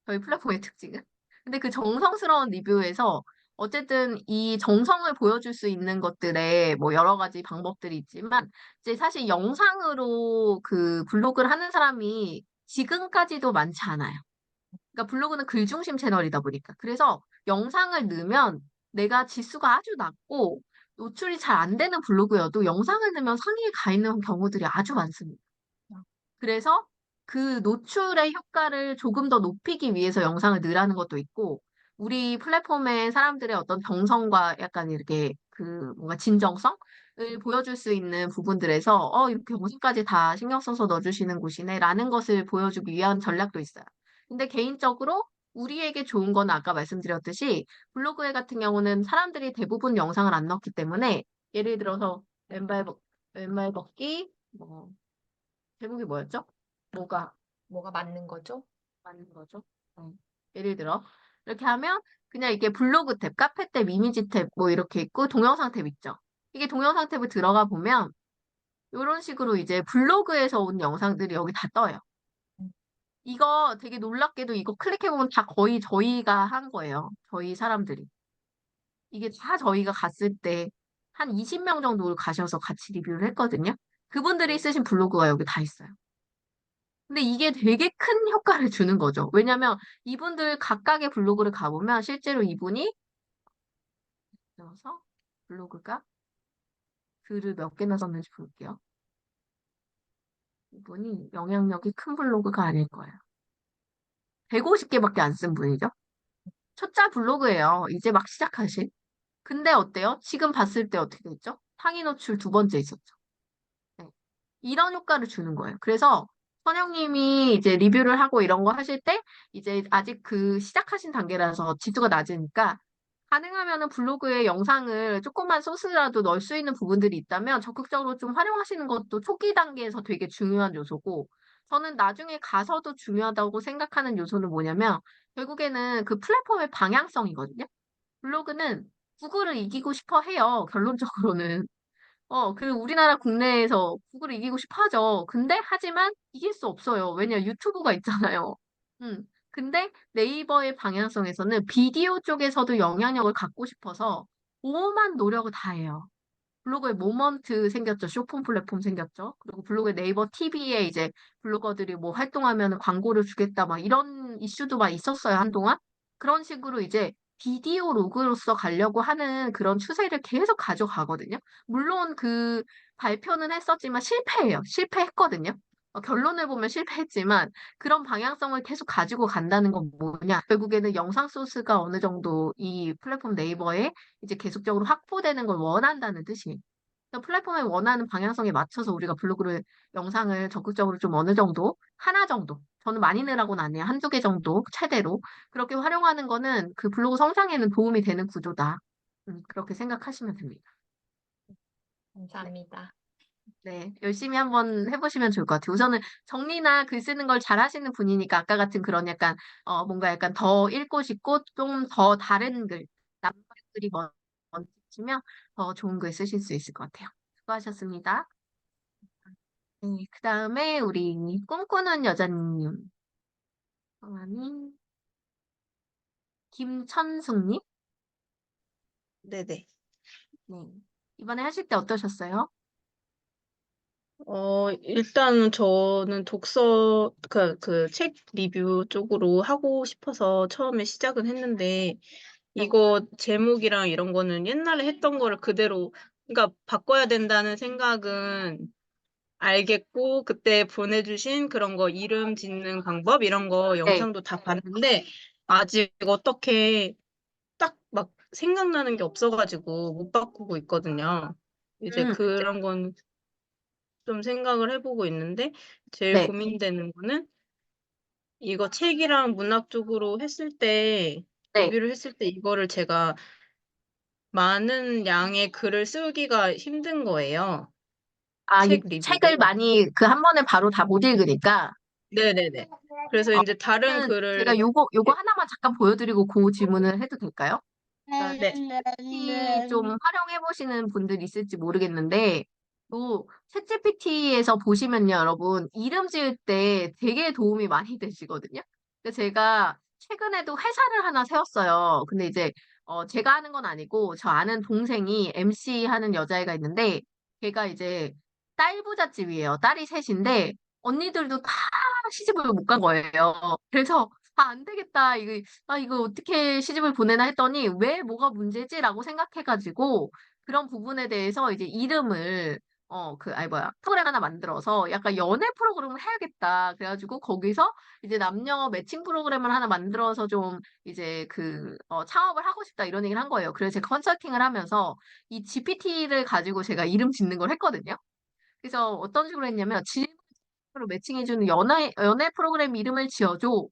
저희 플랫폼의 특징은. 근데 그 정성스러운 리뷰에서 어쨌든 이 정성을 보여줄 수 있는 것들에 뭐 여러 가지 방법들이 있지만 이제 사실 영상으로 그 블로그를 하는 사람이 지금까지도 많지 않아요. 그러니까 블로그는 글 중심 채널이다 보니까. 그래서 영상을 넣으면 내가 지수가 아주 낮고 노출이 잘 안 되는 블로그여도 영상을 넣으면 상위에 가 있는 경우들이 아주 많습니다. 그래서 그 노출의 효과를 조금 더 높이기 위해서 영상을 넣으라는 것도 있고, 우리 플랫폼의 사람들의 어떤 정성과 약간 이렇게 뭔가 진정성을 보여줄 수 있는 부분들에서, 이렇게 영상까지 다 신경 써서 넣어주시는 곳이네, 라는 것을 보여주기 위한 전략도 있어요. 근데 개인적으로 우리에게 좋은 건 아까 말씀드렸듯이, 블로그에 같은 경우는 사람들이 대부분 영상을 안 넣기 때문에, 예를 들어서 왼발 벗기, 뭐, 제목이 뭐였죠? 뭐가 뭐가 맞는 거죠? 맞는 거죠? 예를 들어 이렇게 하면 그냥 이게 블로그 탭, 카페 탭, 이미지 탭 뭐 이렇게 있고 동영상 탭 있죠. 이게 동영상 탭을 들어가 보면 이런 식으로 이제 블로그에서 온 영상들이 여기 다 떠요. 이거 되게 놀랍게도 이거 클릭해보면 다 거의 저희가 한 거예요. 저희 사람들이. 이게 다 저희가 갔을 때 한 20명 정도 가셔서 같이 리뷰를 했거든요. 그분들이 쓰신 블로그가 여기 다 있어요. 근데 이게 되게 큰 효과를 주는 거죠. 왜냐면 이분들 각각의 블로그를 가보면 실제로 이분이 들어서 블로그가 글을 몇 개나 썼는지 볼게요. 이분이 영향력이 큰 블로그가 아닐 거예요. 150개밖에 안 쓴 분이죠. 초짜 블로그예요. 이제 막 시작하신. 근데 어때요? 지금 봤을 때 어떻게 됐죠? 상위 노출 두 번째 있었죠. 네. 이런 효과를 주는 거예요. 그래서 선영님이 이제 리뷰를 하고 이런 거 하실 때 이제 아직 시작하신 단계라서 지수가 낮으니까 가능하면은 블로그에 영상을 조금만 소스라도 넣을 수 있는 부분들이 있다면 적극적으로 좀 활용하시는 것도 초기 단계에서 되게 중요한 요소고 저는 나중에 가서도 중요하다고 생각하는 요소는 뭐냐면 결국에는 그 플랫폼의 방향성이거든요. 블로그는 구글을 이기고 싶어 해요. 결론적으로는. 그 우리나라 국내에서 구글을 이기고 싶어 하죠. 근데 하지만 이길 수 없어요. 왜냐, 유튜브가 있잖아요. 근데 네이버의 방향성에서는 비디오 쪽에서도 영향력을 갖고 싶어서 오만 노력을 다 해요. 블로그에 모먼트 생겼죠. 쇼폼 플랫폼 생겼죠. 그리고 블로그에 네이버 TV에 이제 블로거들이 뭐 활동하면 광고를 주겠다 막 이런 이슈도 막 있었어요, 한동안. 그런 식으로 이제 비디오 로그로서 가려고 하는 그런 추세를 계속 가져가거든요. 물론 그 발표는 했었지만 실패해요. 실패했거든요. 결론을 보면 실패했지만 그런 방향성을 계속 가지고 간다는 건 뭐냐? 결국에는 영상 소스가 어느 정도 이 플랫폼 네이버에 이제 계속적으로 확보되는 걸 원한다는 뜻이에요. 그래서 플랫폼에 원하는 방향성에 맞춰서 우리가 블로그를, 영상을 적극적으로 좀 어느 정도, 하나 정도, 저는 많이 넣으라고는 안 해요. 한두 개 정도, 최대로. 그렇게 활용하는 거는 그 블로그 성장에는 도움이 되는 구조다. 그렇게 생각하시면 됩니다. 네. 감사합니다. 네, 열심히 한번 해보시면 좋을 것 같아요. 우선은 정리나 글 쓰는 걸 잘 하시는 분이니까 아까 같은 그런 약간, 뭔가 약간 더 읽고 싶고 좀 더 다른 글, 남의 글이 먼저 치면 더 좋은 글 쓰실 수 있을 것 같아요. 수고하셨습니다. 네, 그 다음에 우리 꿈꾸는 여자님, 성함이 김천숙님. 네네. 네. 이번에 하실 때 어떠셨어요? 일단 저는 독서, 그 책 리뷰 쪽으로 하고 싶어서 처음에 시작은 했는데, 네. 이거 제목이랑 이런 거는 옛날에 했던 거를 그대로, 그러니까 바꿔야 된다는 생각은 알겠고, 그때 보내주신 그런 거 이름 짓는 방법 이런 거 네. 영상도 다 봤는데, 아직 어떻게 딱 막 생각나는 게 없어가지고 못 바꾸고 있거든요. 이제 음, 그런 건 좀 생각을 해보고 있는데, 제일 네. 고민되는 거는 이거 책이랑 문학 쪽으로 했을 때, 네. 리뷰를 했을 때 이거를 제가 많은 양의 글을 쓰기가 힘든 거예요. 아, 이 책 리뷰를. 책을 많이 그 한 번에 바로 다 못 읽으니까. 네네네. 그래서 이제 다른 저는 글을, 제가 요거 하나만 잠깐 보여드리고 그 질문을 해도 될까요? 그러니까 네, GPT 좀 활용해 보시는 분들 있을지 모르겠는데, 또 챗GPT에서 보시면요, 여러분, 이름 지을 때 되게 도움이 많이 되시거든요. 근데 제가 최근에도 회사를 하나 세웠어요. 근데 이제 제가 하는 건 아니고 저 아는 동생이 MC 하는 여자애가 있는데, 걔가 이제 딸 부잣집이에요. 딸이 셋인데 언니들도 다 시집을 못 간 거예요. 그래서 안 되겠다. 이거 어떻게 시집을 보내나 했더니 왜 뭐가 문제지라고 생각해가지고 그런 부분에 대해서 이제 이름을 아니 뭐야 프로그램 하나 만들어서 약간 연애 프로그램을 해야겠다. 그래가지고 거기서 이제 남녀 매칭 프로그램을 하나 만들어서 좀 이제 창업을 하고 싶다 이런 얘기를 한 거예요. 그래서 제가 컨설팅을 하면서 이 GPT를 가지고 제가 이름 짓는 걸 했거든요. 그래서 어떤 식으로 했냐면 질문으로 매칭해주는 연애 프로그램 이름을 지어줘.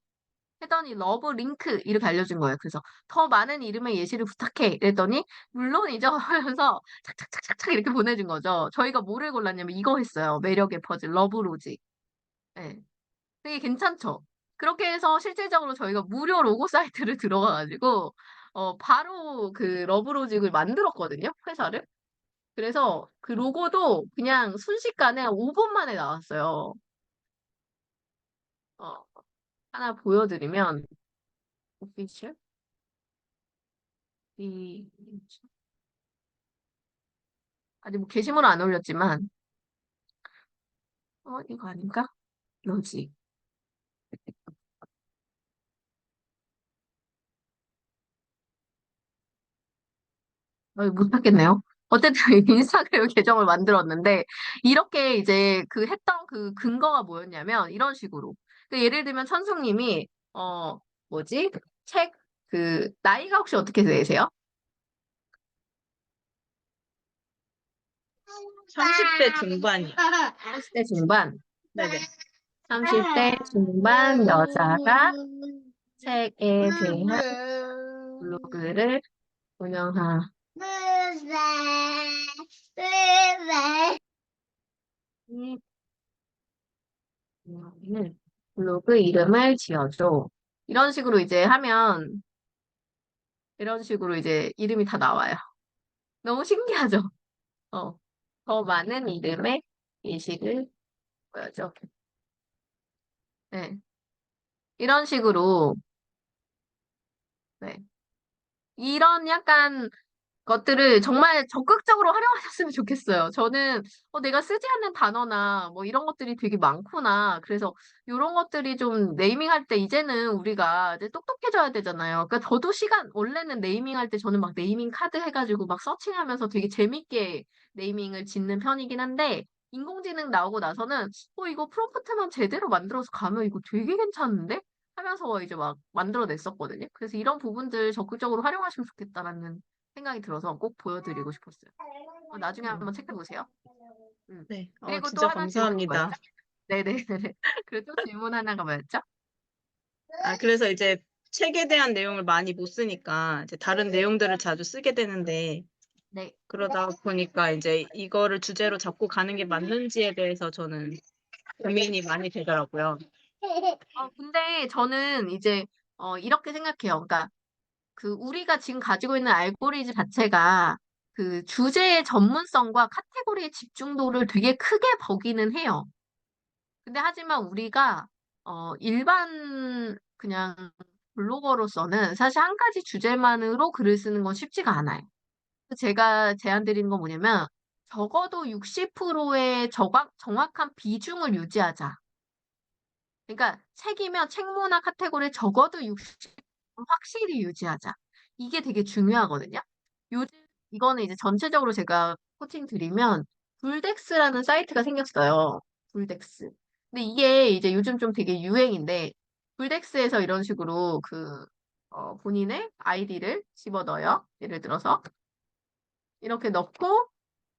했더니 러브 링크 이렇게 알려준 거예요. 그래서 더 많은 이름의 예시를 부탁해. 이랬더니 물론이죠 하면서 착착착착착 이렇게 보내준 거죠. 저희가 뭐를 골랐냐면 이거 했어요. 매력의 퍼즐 러브로직. 네. 되게 괜찮죠. 그렇게 해서 실질적으로 저희가 무료 로고 사이트를 들어가가지고 바로 그 러브로직을 만들었거든요. 회사를. 그래서 그 로고도 그냥 순식간에 5분 만에 나왔어요. 어, 하나 보여드리면 오피셜 이 아직 뭐 게시물은 안 올렸지만, 이거 아닌가? 로지. 못 찾겠네요. 어쨌든 인스타그램 계정을 만들었는데, 이렇게 이제 했던 그 근거가 뭐였냐면, 이런 식으로. 예를 들면 천숙님이, 뭐지? 책, 나이가 혹시 어떻게 되세요? 30대 중반이요. 30대 중반. 네네. 30대 중반 여자가 책에 대한 블로그를 운영하, 블로그 이름을 지어줘. 이런 식으로 이제 하면, 이런 식으로 이제 이름이 다 나와요. 너무 신기하죠? 어. 더 많은 이름의 예시를 뭐였죠? 네. 이런 식으로, 네. 이런 약간 것들을 정말 적극적으로 활용하셨으면 좋겠어요. 저는 내가 쓰지 않는 단어나 뭐 이런 것들이 되게 많구나. 그래서 이런 것들이 좀 네이밍할 때 이제는 우리가 이제 똑똑해져야 되잖아요. 그러니까 저도 원래는 네이밍할 때 저는 막 네이밍 카드 해가지고 막 서칭하면서 되게 재밌게 네이밍을 짓는 편이긴 한데 인공지능 나오고 나서는 이거 프롬프트만 제대로 만들어서 가면 이거 되게 괜찮은데? 하면서 이제 막 만들어냈었거든요. 그래서 이런 부분들 적극적으로 활용하시면 좋겠다라는 생각이 들어서 꼭 보여드리고 싶었어요. 나중에 한번 체크해보세요. 네, 그리고 또 진짜 하나 질문이 감사합니다. 뭐였죠? 네네네. 그리고 또 질문 하나가 뭐였죠? 그래서 이제 책에 대한 내용을 많이 못 쓰니까 이제 다른 내용들을 자주 쓰게 되는데 네. 그러다 보니까 이제 이거를 주제로 잡고 가는 게 맞는지에 대해서 저는 고민이 많이 되더라고요. 근데 저는 이제, 이렇게 생각해요. 그러니까, 우리가 지금 가지고 있는 알고리즘 자체가 그 주제의 전문성과 카테고리의 집중도를 되게 크게 버기는 해요. 근데 하지만 우리가, 일반 그냥 블로거로서는 사실 한 가지 주제만으로 글을 쓰는 건 쉽지가 않아요. 제가 제안 드리는 건 뭐냐면, 적어도 60%의 정확한 비중을 유지하자. 그러니까 책이면 책문화 카테고리에 적어도 60% 확실히 유지하자. 이게 되게 중요하거든요. 요즘 이거는 이제 전체적으로 제가 코칭 드리면 불덱스라는 사이트가 생겼어요. 불덱스. 근데 이게 이제 요즘 좀 되게 유행인데 불덱스에서 이런 식으로 본인의 아이디를 집어넣어요. 예를 들어서 이렇게 넣고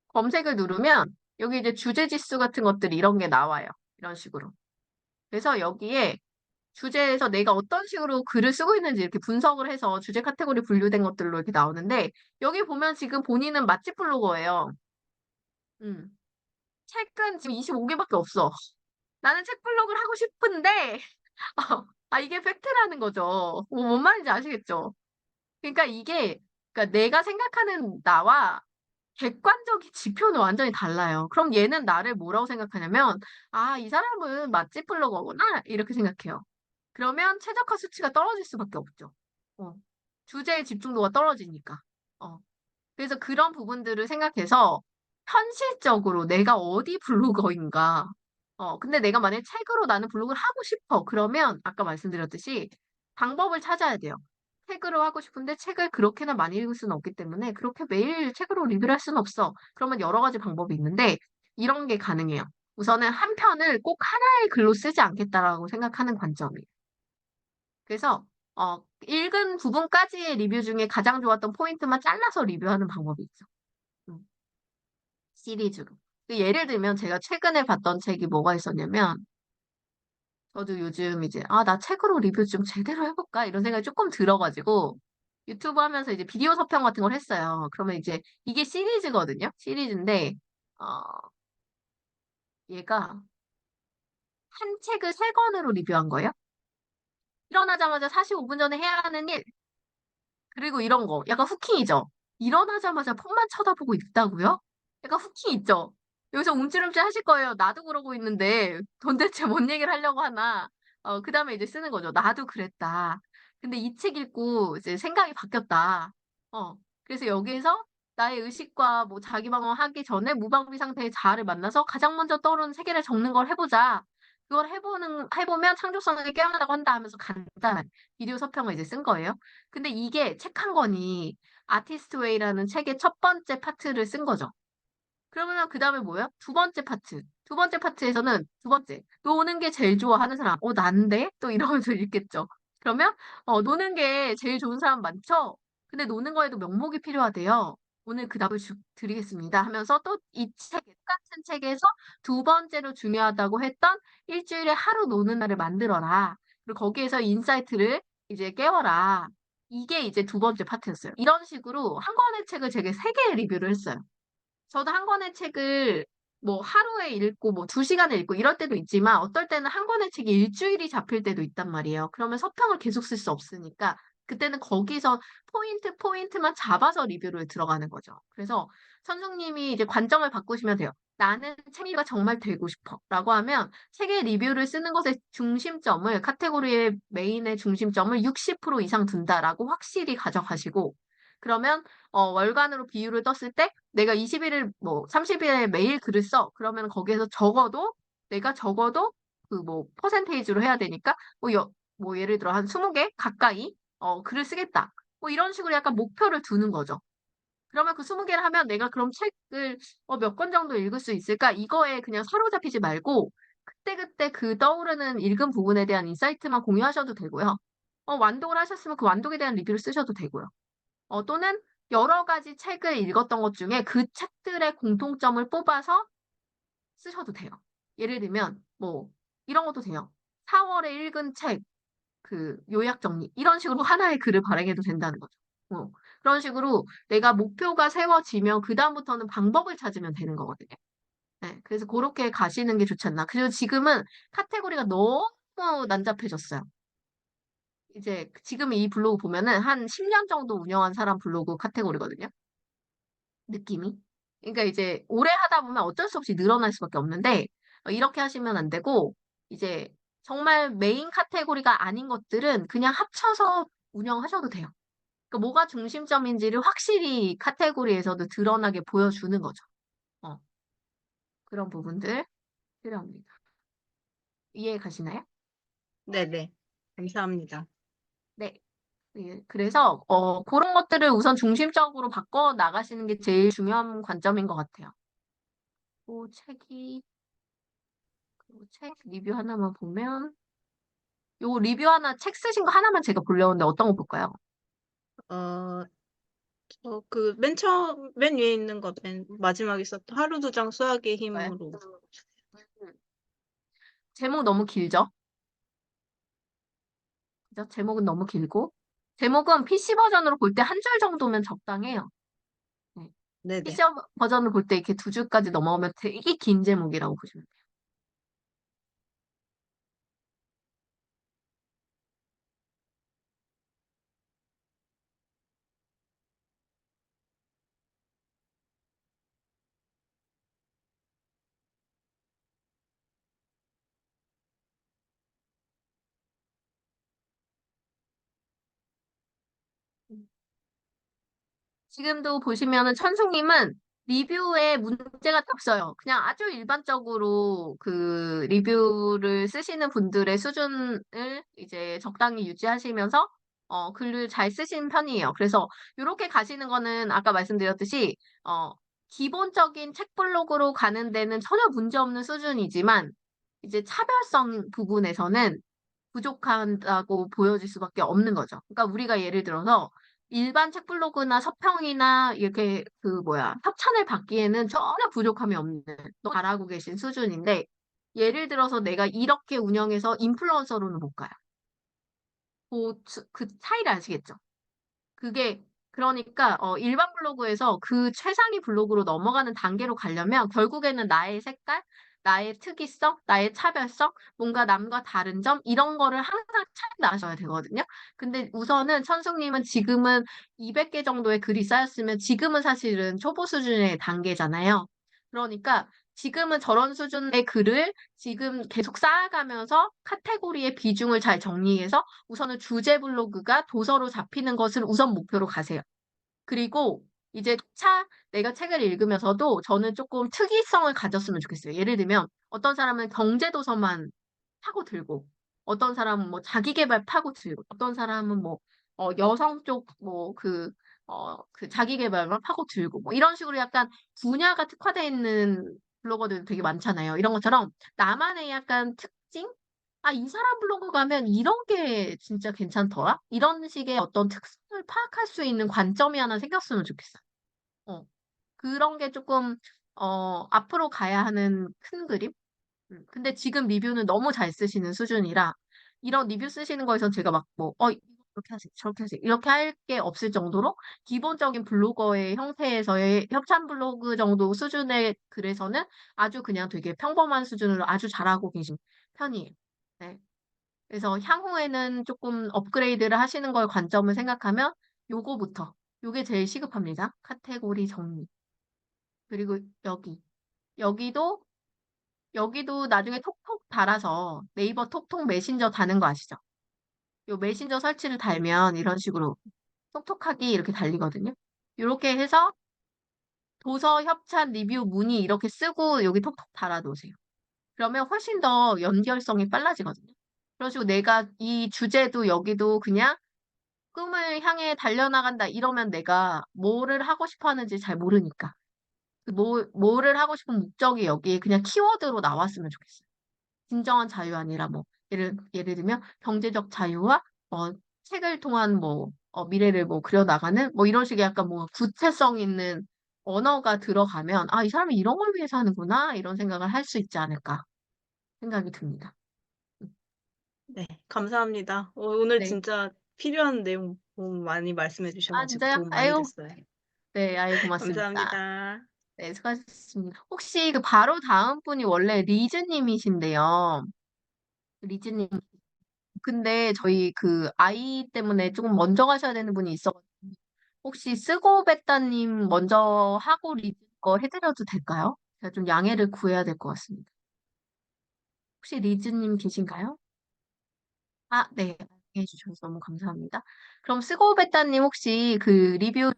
검색을 누르면 여기 이제 주제 지수 같은 것들이 이런 게 나와요. 이런 식으로. 그래서 여기에 주제에서 내가 어떤 식으로 글을 쓰고 있는지 이렇게 분석을 해서 주제 카테고리 분류된 것들로 이렇게 나오는데 여기 보면 지금 본인은 맛집 블로거예요. 음. 책은 지금 25개밖에 없어. 나는 책 블로그를 하고 싶은데 이게 팩트라는 거죠. 뭔 말인지 아시겠죠? 그러니까 그러니까 내가 생각하는 나와 객관적인 지표는 완전히 달라요. 그럼 얘는 나를 뭐라고 생각하냐면, 이 사람은 맛집 블로거구나. 이렇게 생각해요. 그러면 최적화 수치가 떨어질 수밖에 없죠. 어. 주제의 집중도가 떨어지니까. 어. 그래서 그런 부분들을 생각해서 현실적으로 내가 어디 블로거인가. 근데 내가 만약에 책으로 나는 블로그를 하고 싶어. 그러면 아까 말씀드렸듯이 방법을 찾아야 돼요. 책으로 하고 싶은데 책을 그렇게나 많이 읽을 수는 없기 때문에 그렇게 매일 책으로 리뷰를 할 수는 없어. 그러면 여러 가지 방법이 있는데 이런 게 가능해요. 우선은 한 편을 꼭 하나의 글로 쓰지 않겠다라고 생각하는 관점이에요. 그래서 읽은 부분까지의 리뷰 중에 가장 좋았던 포인트만 잘라서 리뷰하는 방법이 있죠. 음, 시리즈로. 예를 들면 제가 최근에 봤던 책이 뭐가 있었냐면 저도 요즘 이제 나 책으로 리뷰 좀 제대로 해볼까 이런 생각이 조금 들어가지고 유튜브 하면서 이제 비디오 서평 같은 걸 했어요. 그러면 이제 이게 시리즈거든요. 시리즈인데 어, 얘가 한 책을 3권으로 리뷰한 거예요. 일어나자마자 45분 전에 해야 하는 일, 그리고 이런 거, 약간 후킹이죠. 일어나자마자 폰만 쳐다보고 있다고요? 약간 후킹 있죠. 여기서 움찔움찔 하실 거예요. 나도 그러고 있는데 도대체 뭔 얘기를 하려고 하나. 그 다음에 이제 쓰는 거죠. 나도 그랬다. 근데 이 책 읽고 이제 생각이 바뀌었다. 그래서 여기에서 나의 의식과 뭐 자기 방어하기 전에 무방비 상태의 자아를 만나서 가장 먼저 떠오르는 세 개를 적는 걸 해보자. 그걸 해보면 창조성을 깨어나다고 한다 하면서 간단한 비디오 서평을 이제 쓴 거예요. 근데 이게 책 한 권이 아티스트 웨이라는 책의 첫 번째 파트를 쓴 거죠. 그러면 그 다음에 뭐예요? 두 번째 파트. 두 번째 파트에서는 두 번째. 노는 게 제일 좋아하는 사람. 난데? 또 이러면서 읽겠죠. 그러면, 노는 게 제일 좋은 사람 많죠? 근데 노는 거에도 명목이 필요하대요. 오늘 그 답을 드리겠습니다. 하면서 또 이 똑같은 책에서 두 번째로 중요하다고 했던 일주일에 하루 노는 날을 만들어라. 그리고 거기에서 인사이트를 이제 깨워라. 이게 이제 두 번째 파트였어요. 이런 식으로 한 권의 책을 제가 3개 리뷰를 했어요. 저도 한 권의 책을 뭐 하루에 읽고 뭐 2시간에 읽고 이럴 때도 있지만 어떨 때는 한 권의 책이 일주일이 잡힐 때도 있단 말이에요. 그러면 서평을 계속 쓸 수 없으니까 그때는 거기서 포인트만 잡아서 리뷰를 들어가는 거죠. 그래서 선생님이 이제 관점을 바꾸시면 돼요. 나는 책 리뷰가 정말 되고 싶어. 라고 하면 책의 리뷰를 쓰는 것의 중심점을, 카테고리의 메인의 중심점을 60% 이상 둔다라고 확실히 가져가시고, 그러면 월간으로 비율을 떴을 때 내가 20일을 뭐 30일에 매일 글을 써. 그러면 거기에서 내가 적어도 그 뭐 퍼센테이지로 해야 되니까 뭐 예를 들어 한 20개 가까이 글을 쓰겠다. 뭐 이런 식으로 약간 목표를 두는 거죠. 그러면 그 20개를 하면 내가 그럼 책을 몇 권 정도 읽을 수 있을까? 이거에 그냥 사로잡히지 말고 그때그때 그 떠오르는 읽은 부분에 대한 인사이트만 공유하셔도 되고요. 완독을 하셨으면 그 완독에 대한 리뷰를 쓰셔도 되고요. 또는 여러 가지 책을 읽었던 것 중에 그 책들의 공통점을 뽑아서 쓰셔도 돼요. 예를 들면 뭐 이런 것도 돼요. 4월에 읽은 책 그 요약 정리 이런 식으로 하나의 글을 발행해도 된다는 거죠. 그런 식으로 내가 목표가 세워지면 그다음부터는 방법을 찾으면 되는 거거든요. 네, 그래서 그렇게 가시는 게 좋지 않나. 그리고 지금은 카테고리가 너무 난잡해졌어요. 이제 지금 이 블로그 보면은 한 10년 정도 운영한 사람 블로그 카테고리거든요. 느낌이. 그러니까 이제 오래 하다 보면 어쩔 수 없이 늘어날 수밖에 없는데 이렇게 하시면 안 되고 이제 정말 메인 카테고리가 아닌 것들은 그냥 합쳐서 운영하셔도 돼요. 그러니까 뭐가 중심점인지를 확실히 카테고리에서도 드러나게 보여주는 거죠. 어, 그런 부분들 필요합니다. 이해 가시나요? 네네. 감사합니다. 네. 예, 그래서 그런 것들을 우선 중심적으로 바꿔 나가시는 게 제일 중요한 관점인 것 같아요. 책 리뷰 하나만 보면 요 리뷰 하나 책 쓰신 거 하나만 제가 보려고 하는데 어떤 거 볼까요? 어, 맨 위에 있는 거, 맨 마지막에 썼던 하루 두 장 수학의 볼까요? 힘으로. 제목 너무 길죠? 그죠? 제목은 너무 길고 제목은 PC 버전으로 볼 때 한 줄 정도면 적당해요. 네. 네네. PC 버전으로 볼 때 이렇게 두 줄까지 넘어오면 되게 긴 제목이라고 보시면 돼요. 지금도 보시면은 천숙님은 리뷰에 문제가 없어요. 그냥 아주 일반적으로 그 리뷰를 쓰시는 분들의 수준을 이제 적당히 유지하시면서 글을 잘 쓰시는 편이에요. 그래서 이렇게 가시는 거는 아까 말씀드렸듯이 기본적인 책 블로그로 가는 데는 전혀 문제 없는 수준이지만 이제 차별성 부분에서는 부족하다고 보여질 수밖에 없는 거죠. 그러니까 우리가 예를 들어서 일반 책 블로그나 서평이나 이렇게 협찬을 받기에는 전혀 부족함이 없는 너무 잘하고 계신 수준인데 예를 들어서 내가 이렇게 운영해서 인플루언서로는 못 가요. 그 차이를 아시겠죠? 그게 그러니까 일반 블로그에서 그 최상위 블로그로 넘어가는 단계로 가려면 결국에는 나의 색깔, 나의 특이성, 나의 차별성, 뭔가 남과 다른 점 이런 거를 항상 찾아 나가셔야 되거든요. 근데 우선은 천숙님은 지금은 200개 정도의 글이 쌓였으면 지금은 사실은 초보 수준의 단계잖아요. 그러니까 지금은 저런 수준의 글을 지금 계속 쌓아가면서 카테고리의 비중을 잘 정리해서 우선은 주제 블로그가 도서로 잡히는 것을 우선 목표로 가세요. 그리고 이제 내가 책을 읽으면서도 저는 조금 특이성을 가졌으면 좋겠어요. 예를 들면 어떤 사람은 경제 도서만 파고들고 어떤 사람은 뭐 자기계발 파고들고 어떤 사람은 뭐 여성 쪽 그 자기계발만 파고들고 뭐 이런 식으로 약간 분야가 특화되어 있는 블로거들 되게 많잖아요. 이런 것처럼 나만의 약간 특징? 아, 이 사람 블로그 가면 이런 게 진짜 괜찮더라? 이런 식의 어떤 특성을 파악할 수 있는 관점이 하나 생겼으면 좋겠어요. 어, 그런 게 조금, 앞으로 가야 하는 큰 그림? 근데 지금 리뷰는 너무 잘 쓰시는 수준이라, 이런 리뷰 쓰시는 거에선 제가 이렇게 하세요, 저렇게 하세요, 이렇게 할 게 없을 정도로, 기본적인 블로거의 형태에서의 협찬 블로그 정도 수준의 글에서는 아주 그냥 되게 평범한 수준으로 아주 잘하고 계신 편이에요. 네. 그래서 향후에는 조금 업그레이드를 하시는 걸 관점을 생각하면 요거부터. 요게 제일 시급합니다. 카테고리 정리. 그리고 여기도 여기도 나중에 톡톡 달아서 네이버 톡톡 메신저 다는 거 아시죠? 요 메신저 설치를 달면 이런 식으로 톡톡하기 이렇게 달리거든요. 이렇게 해서 도서, 협찬, 리뷰, 문의 이렇게 쓰고 여기 톡톡 달아놓으세요. 그러면 훨씬 더 연결성이 빨라지거든요. 그런 식으로 내가 이 주제도 여기도 그냥 꿈을 향해 달려나간다 이러면 내가 뭐를 하고 싶어 하는지 잘 모르니까. 뭐를 하고 싶은 목적이 여기에 그냥 키워드로 나왔으면 좋겠어요. 진정한 자유 아니라 뭐 예를 들면 경제적 자유와 책을 통한 미래를 뭐 그려나가는 뭐 이런 식의 약간 뭐 구체성 있는 언어가 들어가면 아, 이 사람이 이런 걸 위해서 하는구나 이런 생각을 할 수 있지 않을까 생각이 듭니다. 네, 감사합니다. 오늘 네. 진짜 필요한 내용 너무 많이 말씀해 아, 주셔가지고 진짜요? 도움 많이 아유, 됐어요. 네, 아유, 고맙습니다. 감사합니다. 네, 수고하셨습니다. 혹시 그 바로 다음 분이 원래 리즈님이신데요. 리즈님. 근데 저희 그 아이 때문에 조금 먼저 가셔야 되는 분이 있어가지고 혹시 쓰고 뱉다님 먼저 하고 리즈 거 해드려도 될까요? 제가 좀 양해를 구해야 될 것 같습니다. 혹시 리즈님 계신가요? 아, 네. 해주셔서 너무 감사합니다. 그럼 쓰고 뱉다님 혹시 그 리뷰면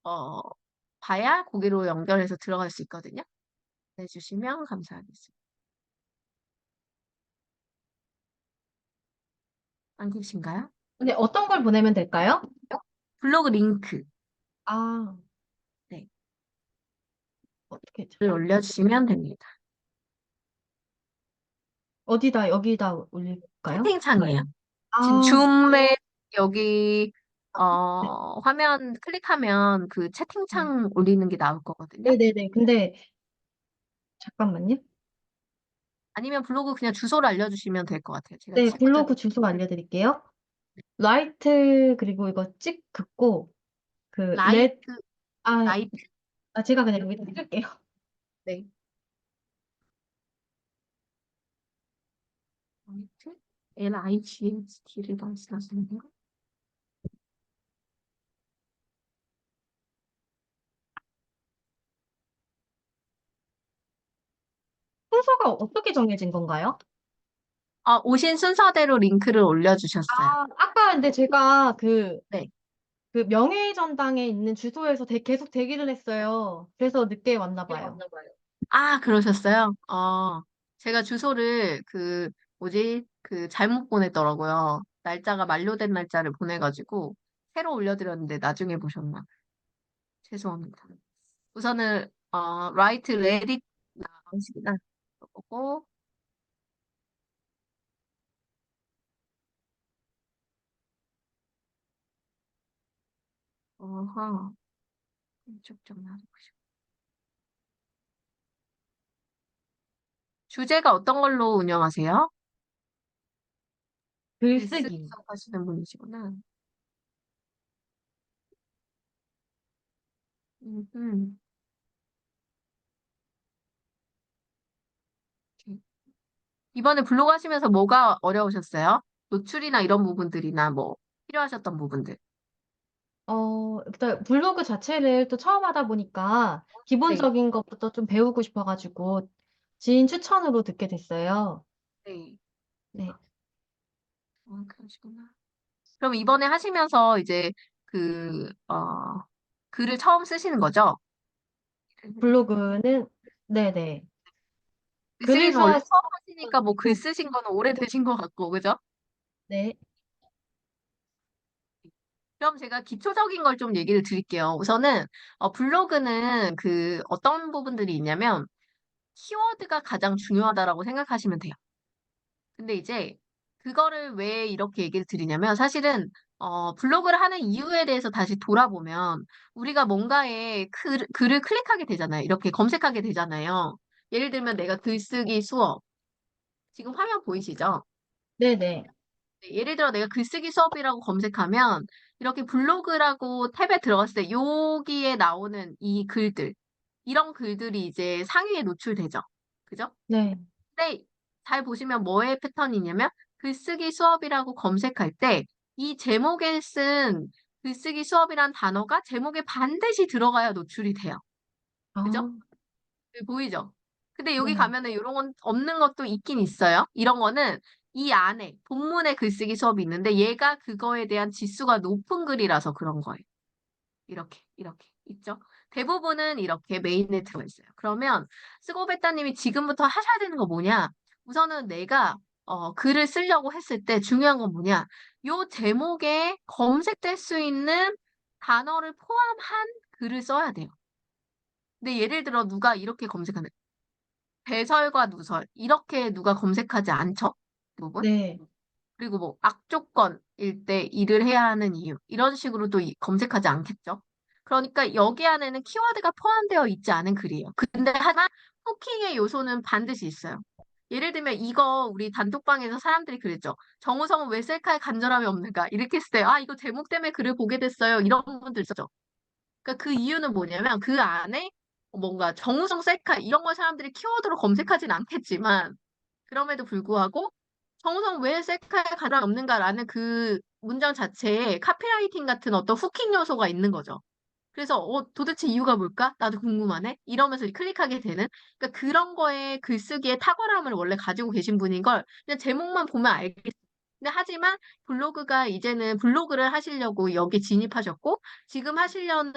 어, 봐야 거기로 연결해서 들어갈 수 있거든요. 해주시면 감사하겠습니다. 안 계신가요? 근데 어떤 걸 보내면 될까요? 블로그 링크 아, 네, 어떻게, 를 올려주시면 됩니다. 어디다, 여기다 올릴까요? 채팅창이에요. 지금 아, 줌에 여기 네. 화면 클릭하면 그 채팅창 올리는 게 나올 거거든요. 네네네. 근데, 잠깐만요. 아니면 블로그 그냥 주소를 알려주시면 될 것 같아요. 제가 네, 친구들 블로그 주소 알려드릴게요. 라이트, 그리고 이거 찍 긋고, 그, 라이트 아, 라이트 제가 그냥 여기다 찍을게요. 네 라이트 LIGHT를 말씀하시는 거 순서가 어떻게 정해진 건가요? 오신 순서대로 링크를 올려주셨어요. 아까 근데 제가 네. 그 명예전당에 있는 주소에서 계속 대기를 했어요. 그래서 늦게 왔나 봐요. 아, 그러셨어요? 제가 주소를 잘못 보냈더라고요. 날짜가 만료된 날짜를 보내가지고 새로 올려드렸는데 나중에 보셨나? 죄송합니다. 우선은 라이트 레딧 나오시구나. 보고 어허 이쪽 좀 놔두시고 주제가 어떤 걸로 운영하세요? 글쓰기 글쓰기. 하시는 분이시구나. 음. 이번에 블로그 하시면서 뭐가 어려우셨어요? 노출이나 이런 부분들이나 뭐 필요하셨던 부분들. 일단 블로그 자체를 또 처음 하다 보니까 네. 기본적인 것부터 좀 배우고 싶어가지고 지인 추천으로 듣게 됐어요. 네. 네. 그러시구나. 그럼 이번에 하시면서 이제 글을 처음 쓰시는 거죠? 블로그는, 네네. 글을 글쓰기는 원래 써, 처음 하시니까 뭐 글 쓰신 거는 오래되신 것 같고, 그죠? 네. 그럼 제가 기초적인 걸 좀 얘기를 드릴게요. 우선은 블로그는 어떤 부분들이 있냐면 키워드가 가장 중요하다라고 생각하시면 돼요. 근데 이제 그거를 왜 이렇게 얘기를 드리냐면 사실은 블로그를 하는 이유에 대해서 다시 돌아보면 우리가 뭔가에 글을 클릭하게 되잖아요. 이렇게 검색하게 되잖아요. 예를 들면 내가 글쓰기 수업. 지금 화면 보이시죠? 네네. 네, 예를 들어 내가 글쓰기 수업이라고 검색하면 이렇게 블로그라고 탭에 들어갔을 때 여기에 나오는 이 글들, 이런 글들이 이제 상위에 노출되죠. 그죠? 네. 근데 잘 보시면 뭐의 패턴이냐면 글쓰기 수업이라고 검색할 때 이 제목에 쓴 글쓰기 수업이란 단어가 제목에 반드시 들어가야 노출이 돼요. 그죠? 아, 네, 보이죠? 근데 여기 네. 가면은 이런 건 없는 것도 있긴 있어요. 이런 거는 이 안에 본문에 글쓰기 수업이 있는데 얘가 그거에 대한 지수가 높은 글이라서 그런 거예요. 이렇게 있죠. 대부분은 이렇게 메인에 들어가 있어요. 그러면 스고베타님이 지금부터 하셔야 되는 거 뭐냐? 우선은 내가 글을 쓰려고 했을 때 중요한 건 뭐냐? 요 제목에 검색될 수 있는 단어를 포함한 글을 써야 돼요. 근데 예를 들어 누가 이렇게 검색하는 배설과 누설 이렇게 누가 검색하지 않죠? 대부분. 네. 그리고 뭐 악조건일 때 일을 해야 하는 이유 이런 식으로 또 검색하지 않겠죠. 그러니까 여기 안에는 키워드가 포함되어 있지 않은 글이에요. 근데 하지만 후킹의 요소는 반드시 있어요. 예를 들면 이거 우리 단톡방에서 사람들이 그랬죠. 정우성은 왜 셀카에 간절함이 없는가? 이렇게 했을 때 아 이거 제목 때문에 글을 보게 됐어요. 이런 분들 있었죠. 그러니까 그 이유는 뭐냐면 그 안에 뭔가 정우성 셀카 이런 걸 사람들이 키워드로 검색하진 않겠지만 그럼에도 불구하고 정우성 왜 셀카에 가장 없는가라는 그 문장 자체에 카피라이팅 같은 어떤 후킹 요소가 있는 거죠. 그래서 도대체 이유가 뭘까? 나도 궁금하네. 이러면서 클릭하게 되는 그러니까 그런 거에 글쓰기에 탁월함을 원래 가지고 계신 분인 걸 그냥 제목만 보면 알겠어요. 근데 하지만 블로그가 이제는 블로그를 하시려고 여기 진입하셨고 지금 하시려는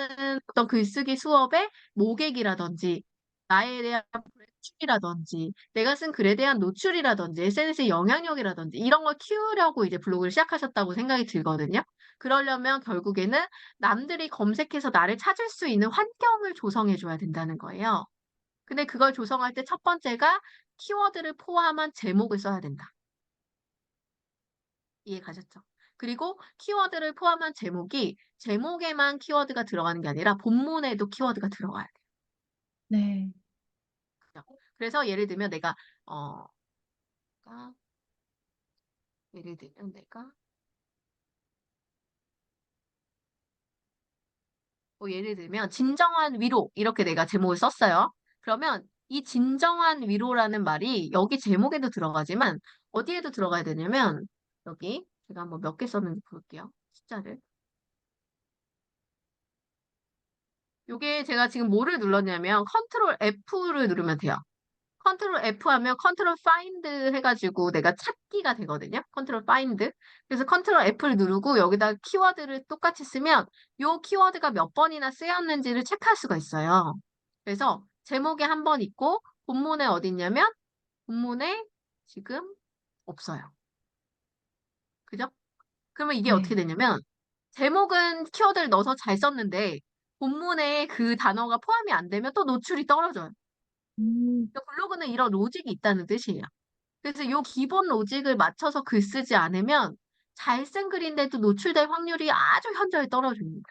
어떤 글쓰기 수업의 모객이라든지 나에 대한 브랜딩이라든지 내가 쓴 글에 대한 노출이라든지 SNS의 영향력이라든지 이런 걸 키우려고 이제 블로그를 시작하셨다고 생각이 들거든요. 그러려면 결국에는 남들이 검색해서 나를 찾을 수 있는 환경을 조성해 줘야 된다는 거예요. 근데 그걸 조성할 때 첫 번째가 키워드를 포함한 제목을 써야 된다. 이해 가셨죠? 그리고 키워드를 포함한 제목이 제목에만 키워드가 들어가는 게 아니라 본문에도 키워드가 들어가야 돼요. 네. 그죠? 그래서 예를 들면 어, 내가 예를 들면 내가 예를 들면 진정한 위로 이렇게 내가 제목을 썼어요. 그러면 이 진정한 위로라는 말이 여기 제목에도 들어가지만 어디에도 들어가야 되냐면 여기 제가 한번 몇 개 썼는지 볼게요. 숫자를. 요게 제가 지금 뭐를 눌렀냐면 컨트롤 F를 누르면 돼요. 컨트롤 F 하면 컨트롤 파인드 해가지고 내가 찾기가 되거든요. 컨트롤 파인드. 그래서 컨트롤 F를 누르고 여기다 키워드를 똑같이 쓰면 요 키워드가 몇 번이나 쓰였는지를 체크할 수가 있어요. 그래서 제목에 한 번 있고 본문에 어디 있냐면 본문에 지금 없어요. 그죠? 그러면 이게 어떻게 네. 되냐면 제목은 키워드를 넣어서 잘 썼는데 본문에 그 단어가 포함이 안 되면 또 노출이 떨어져요. 음, 그러니까 블로그는 이런 로직이 있다는 뜻이에요. 그래서 요 기본 로직을 맞춰서 글 쓰지 않으면 잘 쓴 글인데도 노출될 확률이 아주 현저히 떨어집니다.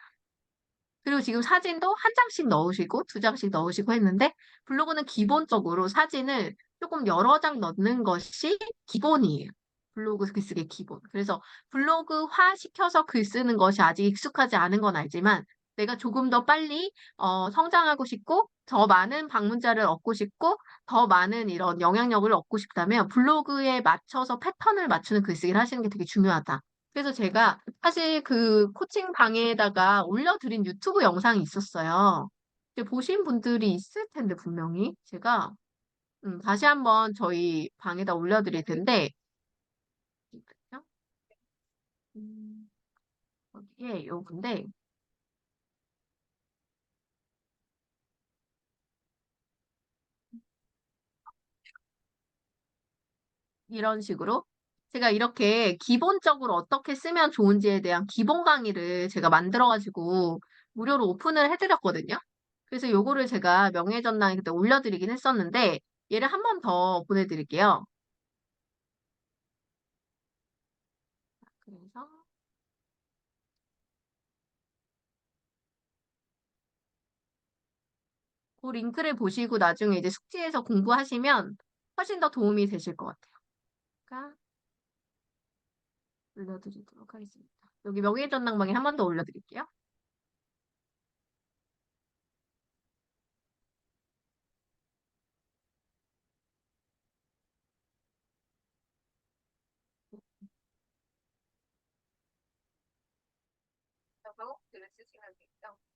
그리고 지금 사진도 한 장씩 넣으시고 두 장씩 넣으시고 했는데 블로그는 기본적으로 사진을 조금 여러 장 넣는 것이 기본이에요. 블로그 글쓰기 기본. 그래서 블로그화 시켜서 글 쓰는 것이 아직 익숙하지 않은 건 알지만 내가 조금 더 빨리 성장하고 싶고 더 많은 방문자를 얻고 싶고 더 많은 이런 영향력을 얻고 싶다면 블로그에 맞춰서 패턴을 맞추는 글쓰기를 하시는 게 되게 중요하다. 그래서 제가 사실 그 코칭 방에다가 올려드린 유튜브 영상이 있었어요. 근데 보신 분들이 있을 텐데 분명히 제가 다시 한번 저희 방에다 올려드릴 텐데 잠깐만요. 음, 여기에 요건데 이런 식으로 제가 이렇게 기본적으로 어떻게 쓰면 좋은지에 대한 기본 강의를 제가 만들어가지고 무료로 오픈을 해드렸거든요. 그래서 요거를 제가 명예전당에 그때 올려드리긴 했었는데 얘를 한 번 더 보내드릴게요. 그래서 그 링크를 보시고 나중에 이제 숙지해서 공부하시면 훨씬 더 도움이 되실 것 같아요. 그러니까 올려드리도록 하겠습니다. 여기 명예전당방에 한 번 더 올려드릴게요.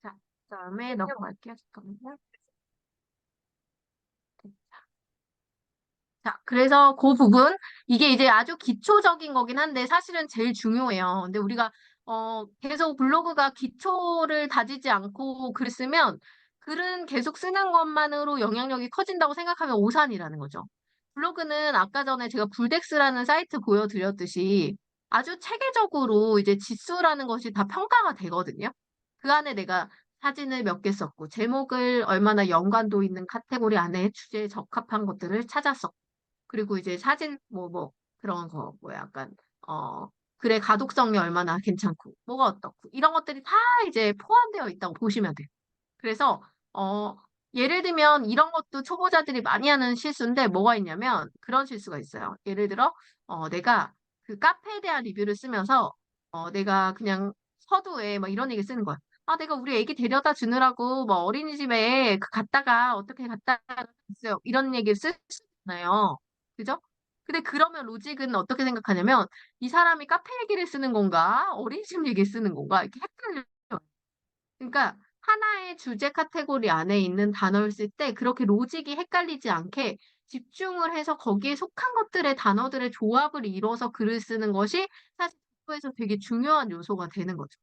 자, 그다음에 넘어갈게요. 잠깐만요. 자, 그래서 그 부분, 이게 이제 아주 기초적인 거긴 한데 사실은 제일 중요해요. 근데 우리가, 계속 블로그가 기초를 다지지 않고 글 쓰면 글은 계속 쓰는 것만으로 영향력이 커진다고 생각하면 오산이라는 거죠. 블로그는 아까 전에 제가 불덱스라는 사이트 보여드렸듯이 아주 체계적으로 이제 지수라는 것이 다 평가가 되거든요. 그 안에 내가 사진을 몇 개 썼고, 제목을 얼마나 연관도 있는 카테고리 안에 주제에 적합한 것들을 찾았었고, 그리고 이제 사진 그런 거 뭐 약간 어 글의 가독성이 얼마나 괜찮고 뭐가 어떻고 이런 것들이 다 이제 포함되어 있다고 보시면 돼요. 그래서 어 예를 들면 이런 것도 초보자들이 많이 하는 실수인데 뭐가 있냐면 그런 실수가 있어요. 예를 들어 내가 그 카페에 대한 리뷰를 쓰면서 내가 그냥 서두에 막 이런 얘기 쓰는 거야. 아, 내가 우리 애기 데려다 주느라고 뭐 어린이집에 갔다가 어떻게 갔다가 있어요. 이런 얘기를 쓸 수 있나요? 그죠? 근데 그러면 로직은 어떻게 생각하냐면 이 사람이 카페 얘기를 쓰는 건가? 어린이집 얘기 쓰는 건가? 이렇게 헷갈려요. 그러니까 하나의 주제 카테고리 안에 있는 단어를 쓸 때 그렇게 로직이 헷갈리지 않게 집중을 해서 거기에 속한 것들의 단어들의 조합을 이뤄서 글을 쓰는 것이 사실 에서 되게 중요한 요소가 되는 거죠.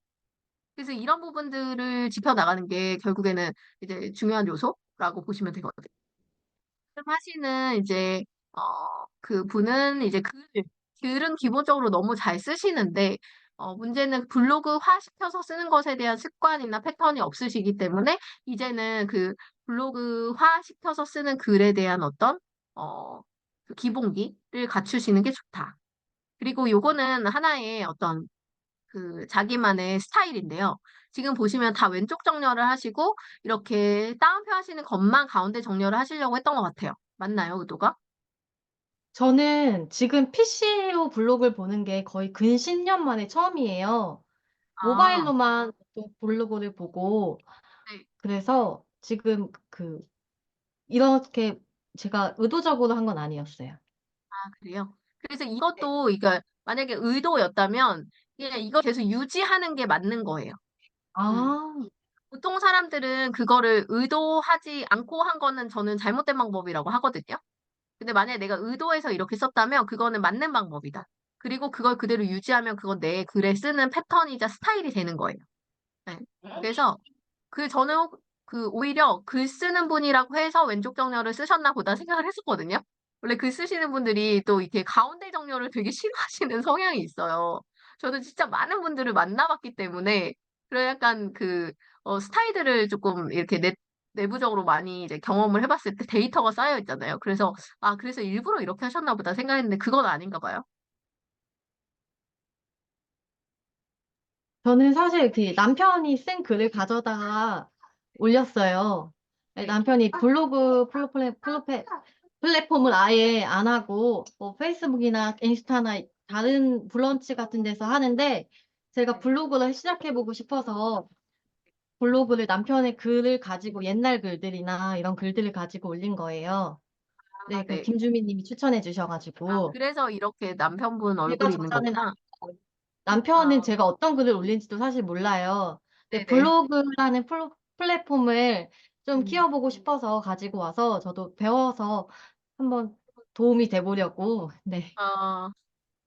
그래서 이런 부분들을 지켜나가는 게 결국에는 이제 중요한 요소라고 보시면 되거든요. 말씀하시는 이제 그 분은 이제 글은 기본적으로 너무 잘 쓰시는데 문제는 블로그화 시켜서 쓰는 것에 대한 습관이나 패턴이 없으시기 때문에 이제는 그 블로그화 시켜서 쓰는 글에 대한 어떤 그 기본기를 갖추시는 게 좋다. 그리고 요거는 하나의 어떤 그 자기만의 스타일인데요. 지금 보시면 다 왼쪽 정렬을 하시고 이렇게 따옴표 하시는 것만 가운데 정렬을 하시려고 했던 것 같아요. 맞나요, 의도가? 저는 지금 PC로 블로그를 보는 게 거의 근 10년 만에 처음이에요. 아, 모바일로만 또 블로그를 보고, 네. 그래서 지금 이렇게 제가 의도적으로 한 건 아니었어요. 아, 그래요? 그래서 이것도, 이거, 만약에 의도였다면, 그냥 이거 계속 유지하는 게 맞는 거예요. 음. 아, 보통 사람들은 그거를 의도하지 않고 한 거는 저는 잘못된 방법이라고 하거든요. 근데 만약에 내가 의도해서 이렇게 썼다면 그거는 맞는 방법이다. 그리고 그걸 그대로 유지하면 그건 내 글에 쓰는 패턴이자 스타일이 되는 거예요. 네. 그래서 저는 오히려 글 쓰는 분이라고 해서 왼쪽 정렬을 쓰셨나 보다 생각을 했었거든요. 원래 글 쓰시는 분들이 또 이렇게 가운데 정렬을 되게 싫어하시는 성향이 있어요. 저는 진짜 많은 분들을 만나봤기 때문에 그런 약간 스타일들을 조금 이렇게 내부적으로 많이 이제 경험을 해봤을 때 데이터가 쌓여 있잖아요. 그래서 그래서 일부러 이렇게 하셨나 보다 생각했는데 그건 아닌가 봐요. 저는 사실 남편이 쓴 글을 가져다가 올렸어요. 네, 남편이 블로그 플랫폼을 아예 안 하고 뭐 페이스북이나 인스타나 다른 브런치 같은 데서 하는데 제가 블로그를 시작해보고 싶어서 블로그를 남편의 글을 가지고 옛날 글들이나 이런 글들을 가지고 올린 거예요. 네, 그 네. 김주민 님이 추천해 주셔가지고 그래서 이렇게 남편분 제가 얼굴이 있는 저자는 거구나. 남편은 아, 제가 어떤 글을 올린지도 사실 몰라요. 근데 네네. 블로그라는 플랫폼을 좀 음. 키워보고 싶어서 가지고 와서 저도 배워서 한번 도움이 돼보려고. 네. 어,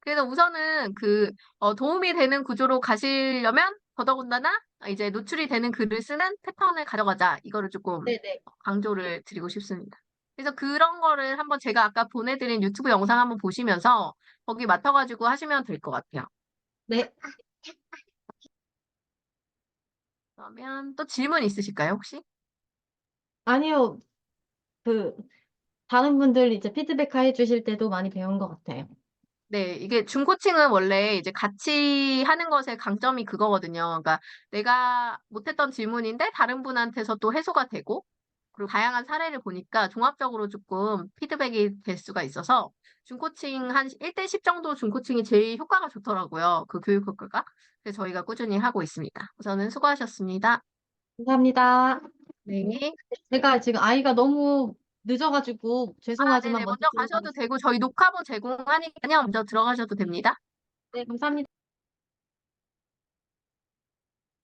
그래서 우선은 도움이 되는 구조로 가시려면 더더군다나 이제 노출이 되는 글을 쓰는 패턴을 가져가자. 이거를 조금 네네. 강조를 드리고 싶습니다. 그래서 그런 거를 한번 제가 아까 보내드린 유튜브 영상 한번 보시면서 거기 맡아가지고 하시면 될 것 같아요. 네. 그러면 또 질문 있으실까요, 혹시? 아니요. 그, 다른 분들 이제 피드백 해주실 때도 많이 배운 것 같아요. 네, 이게 중코칭은 원래 이제 같이 하는 것의 강점이 그거거든요. 그러니까 내가 못했던 질문인데 다른 분한테서 또 해소가 되고, 그리고 다양한 사례를 보니까 종합적으로 조금 피드백이 될 수가 있어서 중코칭 한 1대 10 정도 중코칭이 제일 효과가 좋더라고요. 그 교육 효과가. 그래서 저희가 꾸준히 하고 있습니다. 우선은 수고하셨습니다. 감사합니다. 네. 제가 지금 아이가 너무 늦어가지고 죄송하지만 네네. 먼저 먼저 가셔도 들어가겠습니다. 되고, 저희 녹화본 제공하니까요. 먼저 들어가셔도 됩니다. 네, 감사합니다.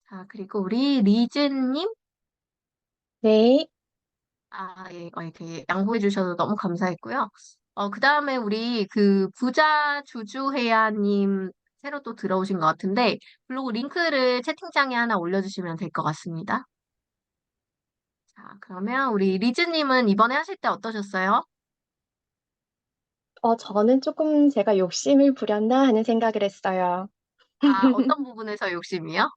자, 그리고 우리 리즈님. 네. 예, 이렇게 양보해 주셔서 너무 감사했고요. 그 다음에 우리 그 부자 주주회야님 새로 또 들어오신 것 같은데, 블로그 링크를 채팅창에 하나 올려주시면 될 것 같습니다. 자, 그러면 우리 리즈님은 이번에 하실 때 어떠셨어요? 저는 조금 제가 욕심을 부렸나 하는 생각을 했어요. 어떤 부분에서 욕심이요?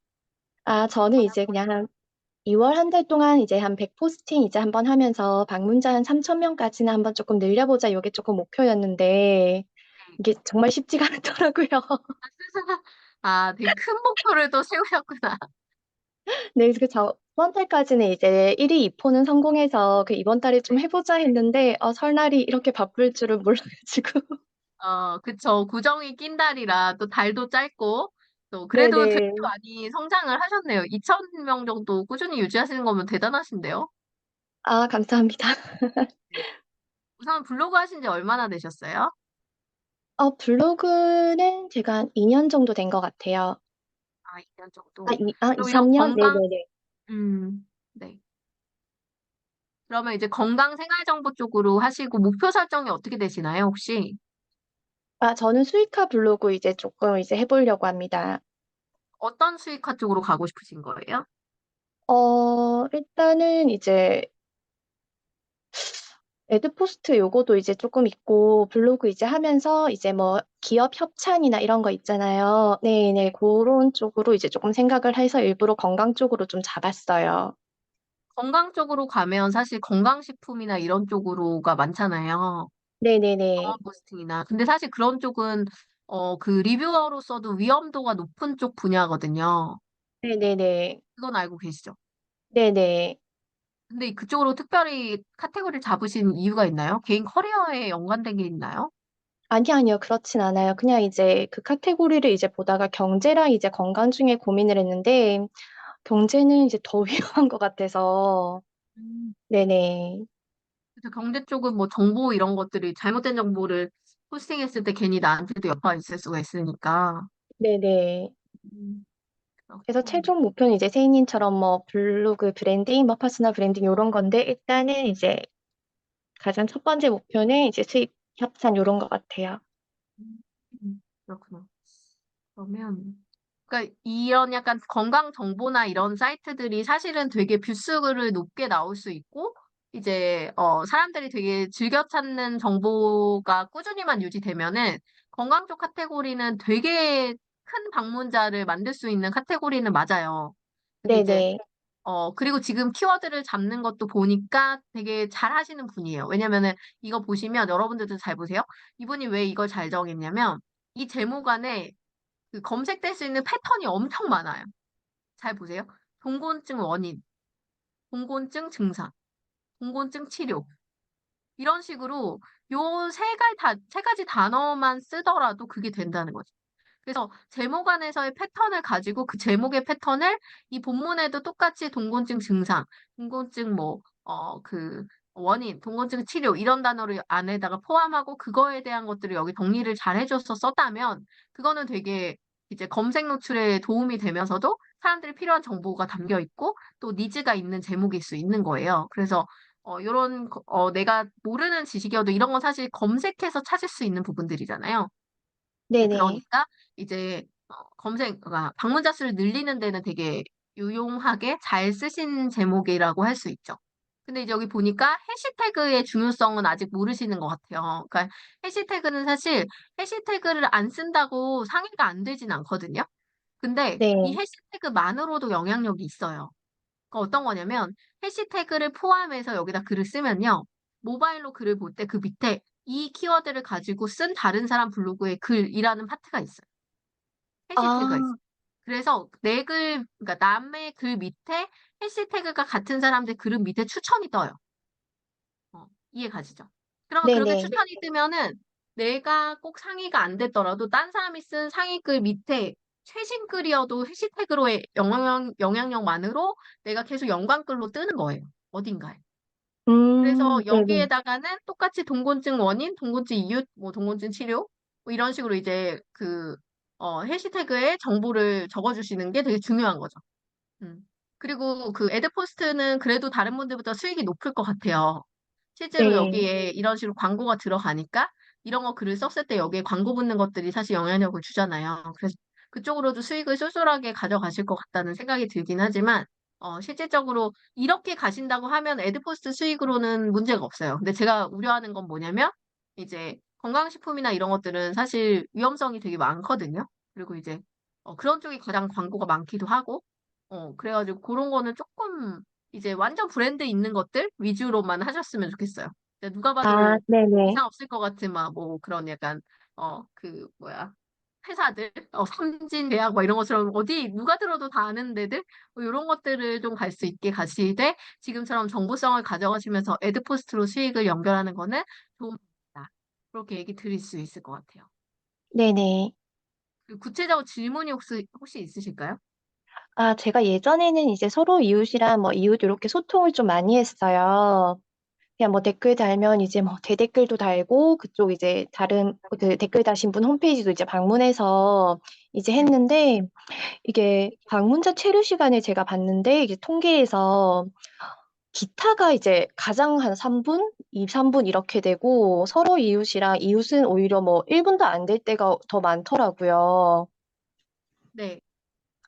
저는 이제 그냥 한 2월 한 달 동안 이제 한 100포스팅 이제 한번 하면서 방문자 한 3,000명까지는 한번 조금 늘려보자. 요게 조금 목표였는데, 이게 정말 쉽지가 않더라고요. 되게 큰 목표를 또 세우셨구나. 네, 그래서 저번 달까지는 이제 1위 2포는 성공해서 그 이번 달에 좀 해보자 했는데, 설날이 이렇게 바쁠 줄은 몰라가지고. 그쵸. 구정이 낀 달이라 또 달도 짧고, 또 그래도 되게 네네. 많이 성장을 하셨네요. 2,000명 정도 꾸준히 유지하시는 거면 대단하신데요? 감사합니다. 우선 블로그 하신 지 얼마나 되셨어요? 블로그는 제가 한 2년 정도 된 것 같아요. 2년 정도. 2, 그럼 2, 이런 3년? 네네네. 네. 그러면 이제 건강 생활 정보 쪽으로 하시고 목표 설정이 어떻게 되시나요, 혹시? 저는 수익화 블로그 이제 조금 이제 해보려고 합니다. 어떤 수익화 쪽으로 가고 싶으신 거예요? 일단은 이제 애드포스트 요거도 이제 조금 있고 블로그 이제 하면서 이제 뭐 기업 협찬이나 이런 거 있잖아요. 네네. 그런 쪽으로 이제 조금 생각을 해서 일부러 건강 쪽으로 좀 잡았어요. 건강 쪽으로 가면 사실 건강식품이나 이런 쪽으로가 많잖아요. 네네네. 영업 포스팅이나. 근데 사실 그런 쪽은 그 리뷰어로서도 위험도가 높은 쪽 분야거든요. 네네네. 그건 알고 계시죠? 네네. 근데 그쪽으로 특별히 카테고리를 잡으신 이유가 있나요? 개인 커리어에 연관된 게 있나요? 아니요. 그렇진 않아요. 그냥 이제 그 카테고리를 이제 보다가 경제랑 이제 건강 중에 고민을 했는데 경제는 이제 더 위험한 것 같아서. 음. 네네. 그래서 경제 쪽은 뭐 정보 이런 것들이 잘못된 정보를 포스팅했을 때 괜히 나한테도 여파가 있을 수가 있으니까. 네네. 음, 그래서 그렇구나. 최종 목표는 이제 세이님처럼 뭐 블로그 브랜딩, 뭐 퍼스널 브랜딩 요런 건데 일단은 이제 가장 첫 번째 목표는 이제 수익 협찬 요런 것 같아요. 그렇구나. 그러면, 그러니까 이런 약간 건강 정보나 이런 사이트들이 사실은 되게 뷰수를 높게 나올 수 있고, 이제, 사람들이 되게 즐겨 찾는 정보가 꾸준히만 유지되면은 건강 쪽 카테고리는 되게 큰 방문자를 만들 수 있는 카테고리는 맞아요. 근데 이제 네네. 그리고 지금 키워드를 잡는 것도 보니까 되게 잘 하시는 분이에요. 왜냐면은 이거 보시면 여러분들도 잘 보세요. 이분이 왜 이걸 잘 정했냐면 이 제목 안에 그 검색될 수 있는 패턴이 엄청 많아요. 잘 보세요. 동곤증 원인, 동곤증 증상, 동곤증 치료. 이런 식으로 요 세 가지 단어만 쓰더라도 그게 된다는 거죠. 그래서 제목 안에서의 패턴을 가지고 그 제목의 패턴을 이 본문에도 똑같이 동곤증 증상, 동곤증 그 원인, 동곤증 치료 이런 단어를 안에다가 포함하고 그거에 대한 것들을 여기 정리를 잘 해줘서 썼다면 그거는 되게 이제 검색 노출에 도움이 되면서도 사람들이 필요한 정보가 담겨 있고 또 니즈가 있는 제목일 수 있는 거예요. 그래서 요런 내가 모르는 지식이어도 이런 건 사실 검색해서 찾을 수 있는 부분들이잖아요. 네, 네네. 그러니까 이제 그러니까 방문자 수를 늘리는 데는 되게 유용하게 잘 쓰신 제목이라고 할 수 있죠. 근데 이제 여기 보니까 해시태그의 중요성은 아직 모르시는 것 같아요. 그러니까 해시태그는 사실 해시태그를 안 쓴다고 상위가 안 되진 않거든요. 근데 이 네. 해시태그만으로도 영향력이 있어요. 그러니까 어떤 거냐면 해시태그를 포함해서 여기다 글을 쓰면요. 모바일로 글을 볼 때 그 밑에 이 키워드를 가지고 쓴 다른 사람 블로그의 글이라는 파트가 있어요. 해시태그가 있어요. 아, 그래서 그러니까 남의 글 밑에 해시태그가 같은 사람들 글은 밑에 추천이 떠요. 이해 가시죠? 그러면 그렇게 네네. 추천이 뜨면은 내가 꼭 상위가 안 됐더라도 딴 사람이 쓴 상위 글 밑에 최신 글이어도 해시태그로의 영향력만으로 내가 계속 연관글로 뜨는 거예요. 어딘가에. 그래서 네네. 여기에다가는 똑같이 동곤증 원인, 동곤증 이유, 뭐 동곤증 치료 뭐 이런 식으로 이제 해시태그에 정보를 적어주시는 게 되게 중요한 거죠. 음. 그리고 그 에드포스트는 그래도 다른 분들보다 수익이 높을 것 같아요. 실제로 네. 여기에 이런 식으로 광고가 들어가니까 이런 거 글을 썼을 때 여기에 광고 붙는 것들이 사실 영향력을 주잖아요. 그래서 그쪽으로도 수익을 쏠쏠하게 가져가실 것 같다는 생각이 들긴 하지만 실질적으로 이렇게 가신다고 하면 에드포스트 수익으로는 문제가 없어요. 근데 제가 우려하는 건 뭐냐면 이제 건강식품이나 이런 것들은 사실 위험성이 되게 많거든요. 그리고 이제 그런 쪽이 가장 광고가 많기도 하고 그래가지고 그런 거는 조금 이제 완전 브랜드 있는 것들 위주로만 하셨으면 좋겠어요. 근데 누가 아, 봐도 네네. 이상 없을 것 같은 막 뭐 그런 약간 그 뭐야 회사들 삼진제약 뭐 이런 것처럼 어디 누가 들어도 다 아는 데들 뭐 이런 것들을 좀 갈 수 있게 가시되 지금처럼 정보성을 가져가시면서 에드포스트로 수익을 연결하는 거는 좋은 방법이다. 그렇게 얘기 드릴 수 있을 것 같아요. 네네. 그리고 구체적으로 질문이 혹시 있으실까요? 아, 제가 예전에는 이제 서로 이웃이랑 뭐 이웃 이렇게 소통을 좀 많이 했어요. 그냥 뭐 댓글 달면 이제 뭐 대댓글도 달고 그쪽 이제 다른 그 댓글 다신 분 홈페이지도 이제 방문해서 이제 네. 했는데 이게 방문자 체류 시간을 제가 봤는데 이게 통계에서 기타가 이제 가장 한 3분, 2, 3분 이렇게 되고 서로 이웃이랑 이웃은 오히려 뭐 1분도 안 될 때가 더 많더라고요. 네.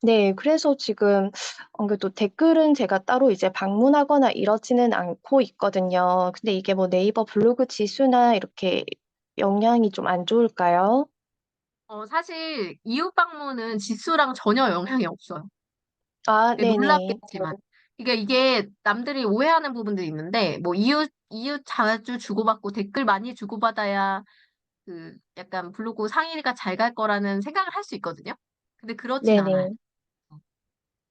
네, 그래서 지금 그래도 댓글은 제가 따로 이제 방문하거나 이러지는 않고 있거든요. 근데 이게 뭐 네이버 블로그 지수나 이렇게 영향이 좀 안 좋을까요? 사실 이웃 방문은 지수랑 전혀 영향이 없어요. 아, 되게 네네. 놀랍겠지만. 그러니까 이게 남들이 오해하는 부분들이 있는데, 뭐, 이웃 자주 주고받고 댓글 많이 주고받아야 그 약간 블로그 상위가 잘 갈 거라는 생각을 할 수 있거든요. 근데 그렇진 않아요. 네네.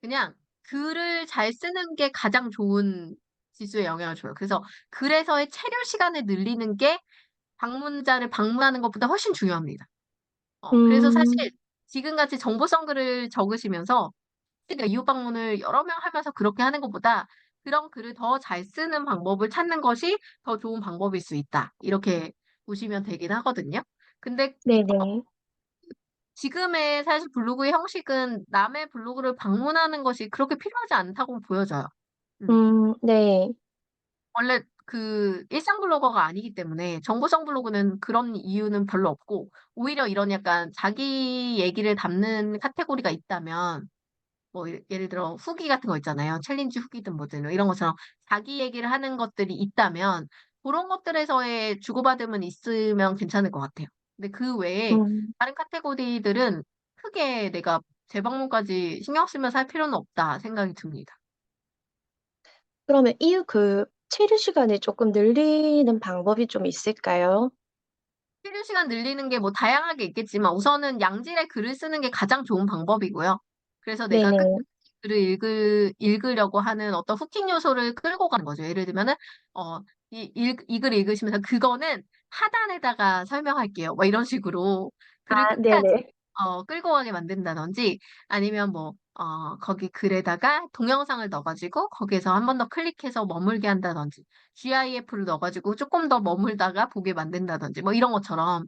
그냥 글을 잘 쓰는 게 가장 좋은 지수에 영향을 줘요. 그래서 글에서의 체류 시간을 늘리는 게 방문자를 방문하는 것보다 훨씬 중요합니다. 그래서 음, 사실 지금같이 정보성 글을 적으시면서 그러니까 이웃 방문을 여러 명 하면서 그렇게 하는 것보다 그런 글을 더 잘 쓰는 방법을 찾는 것이 더 좋은 방법일 수 있다. 이렇게 보시면 되긴 하거든요. 근데 네네. 지금의 사실 블로그의 형식은 남의 블로그를 방문하는 것이 그렇게 필요하지 않다고 보여져요. 음. 네. 원래 그 일상 블로거가 아니기 때문에 정보성 블로그는 그런 이유는 별로 없고 오히려 이런 약간 자기 얘기를 담는 카테고리가 있다면 뭐 예를 들어 후기 같은 거 있잖아요. 챌린지 후기든 뭐든 이런 것처럼 자기 얘기를 하는 것들이 있다면 그런 것들에서의 주고받음은 있으면 괜찮을 것 같아요. 근데 그 외에 음, 다른 카테고리들은 크게 내가 재방문까지 신경 쓰면서 할 필요는 없다 생각이 듭니다. 그러면 이유 그 체류 시간을 조금 늘리는 방법이 좀 있을까요? 필요 시간 늘리는 게 뭐 다양하게 있겠지만 우선은 양질의 글을 쓰는 게 가장 좋은 방법이고요. 그래서 내가 끝까지 네네. 글을 읽으려고 하는 어떤 후킹 요소를 끌고 가는 거죠. 예를 들면은, 이 글 읽으시면서 그거는 하단에다가 설명할게요. 뭐 이런 식으로 글을 아, 끝까지 네네. 끌고 가게 만든다든지 아니면 뭐, 거기 글에다가 동영상을 넣어가지고 거기에서 한 번 더 클릭해서 머물게 한다든지 GIF를 넣어가지고 조금 더 머물다가 보게 만든다든지 뭐 이런 것처럼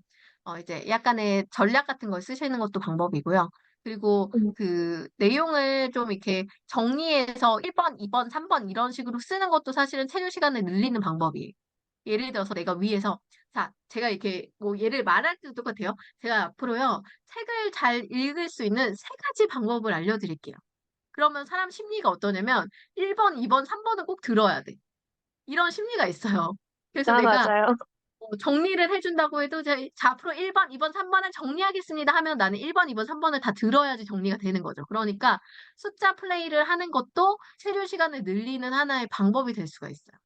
이제 약간의 전략 같은 걸 쓰시는 것도 방법이고요. 그리고 음, 그 내용을 좀 이렇게 정리해서 1번, 2번, 3번 이런 식으로 쓰는 것도 사실은 체류 시간을 늘리는 방법이에요. 예를 들어서 내가 위에서 자, 제가 이렇게 뭐 예를 말할 때도 똑같아요. 제가 앞으로요, 책을 잘 읽을 수 있는 세 가지 방법을 알려드릴게요. 그러면 사람 심리가 어떠냐면 1번, 2번, 3번은 꼭 들어야 돼. 이런 심리가 있어요. 그래서 아, 내가 맞아요. 정리를 해준다고 해도 자, 앞으로 1번, 2번, 3번을 정리하겠습니다 하면 나는 1번, 2번, 3번을 다 들어야지 정리가 되는 거죠. 그러니까 숫자 플레이를 하는 것도 체류 시간을 늘리는 하나의 방법이 될 수가 있어요.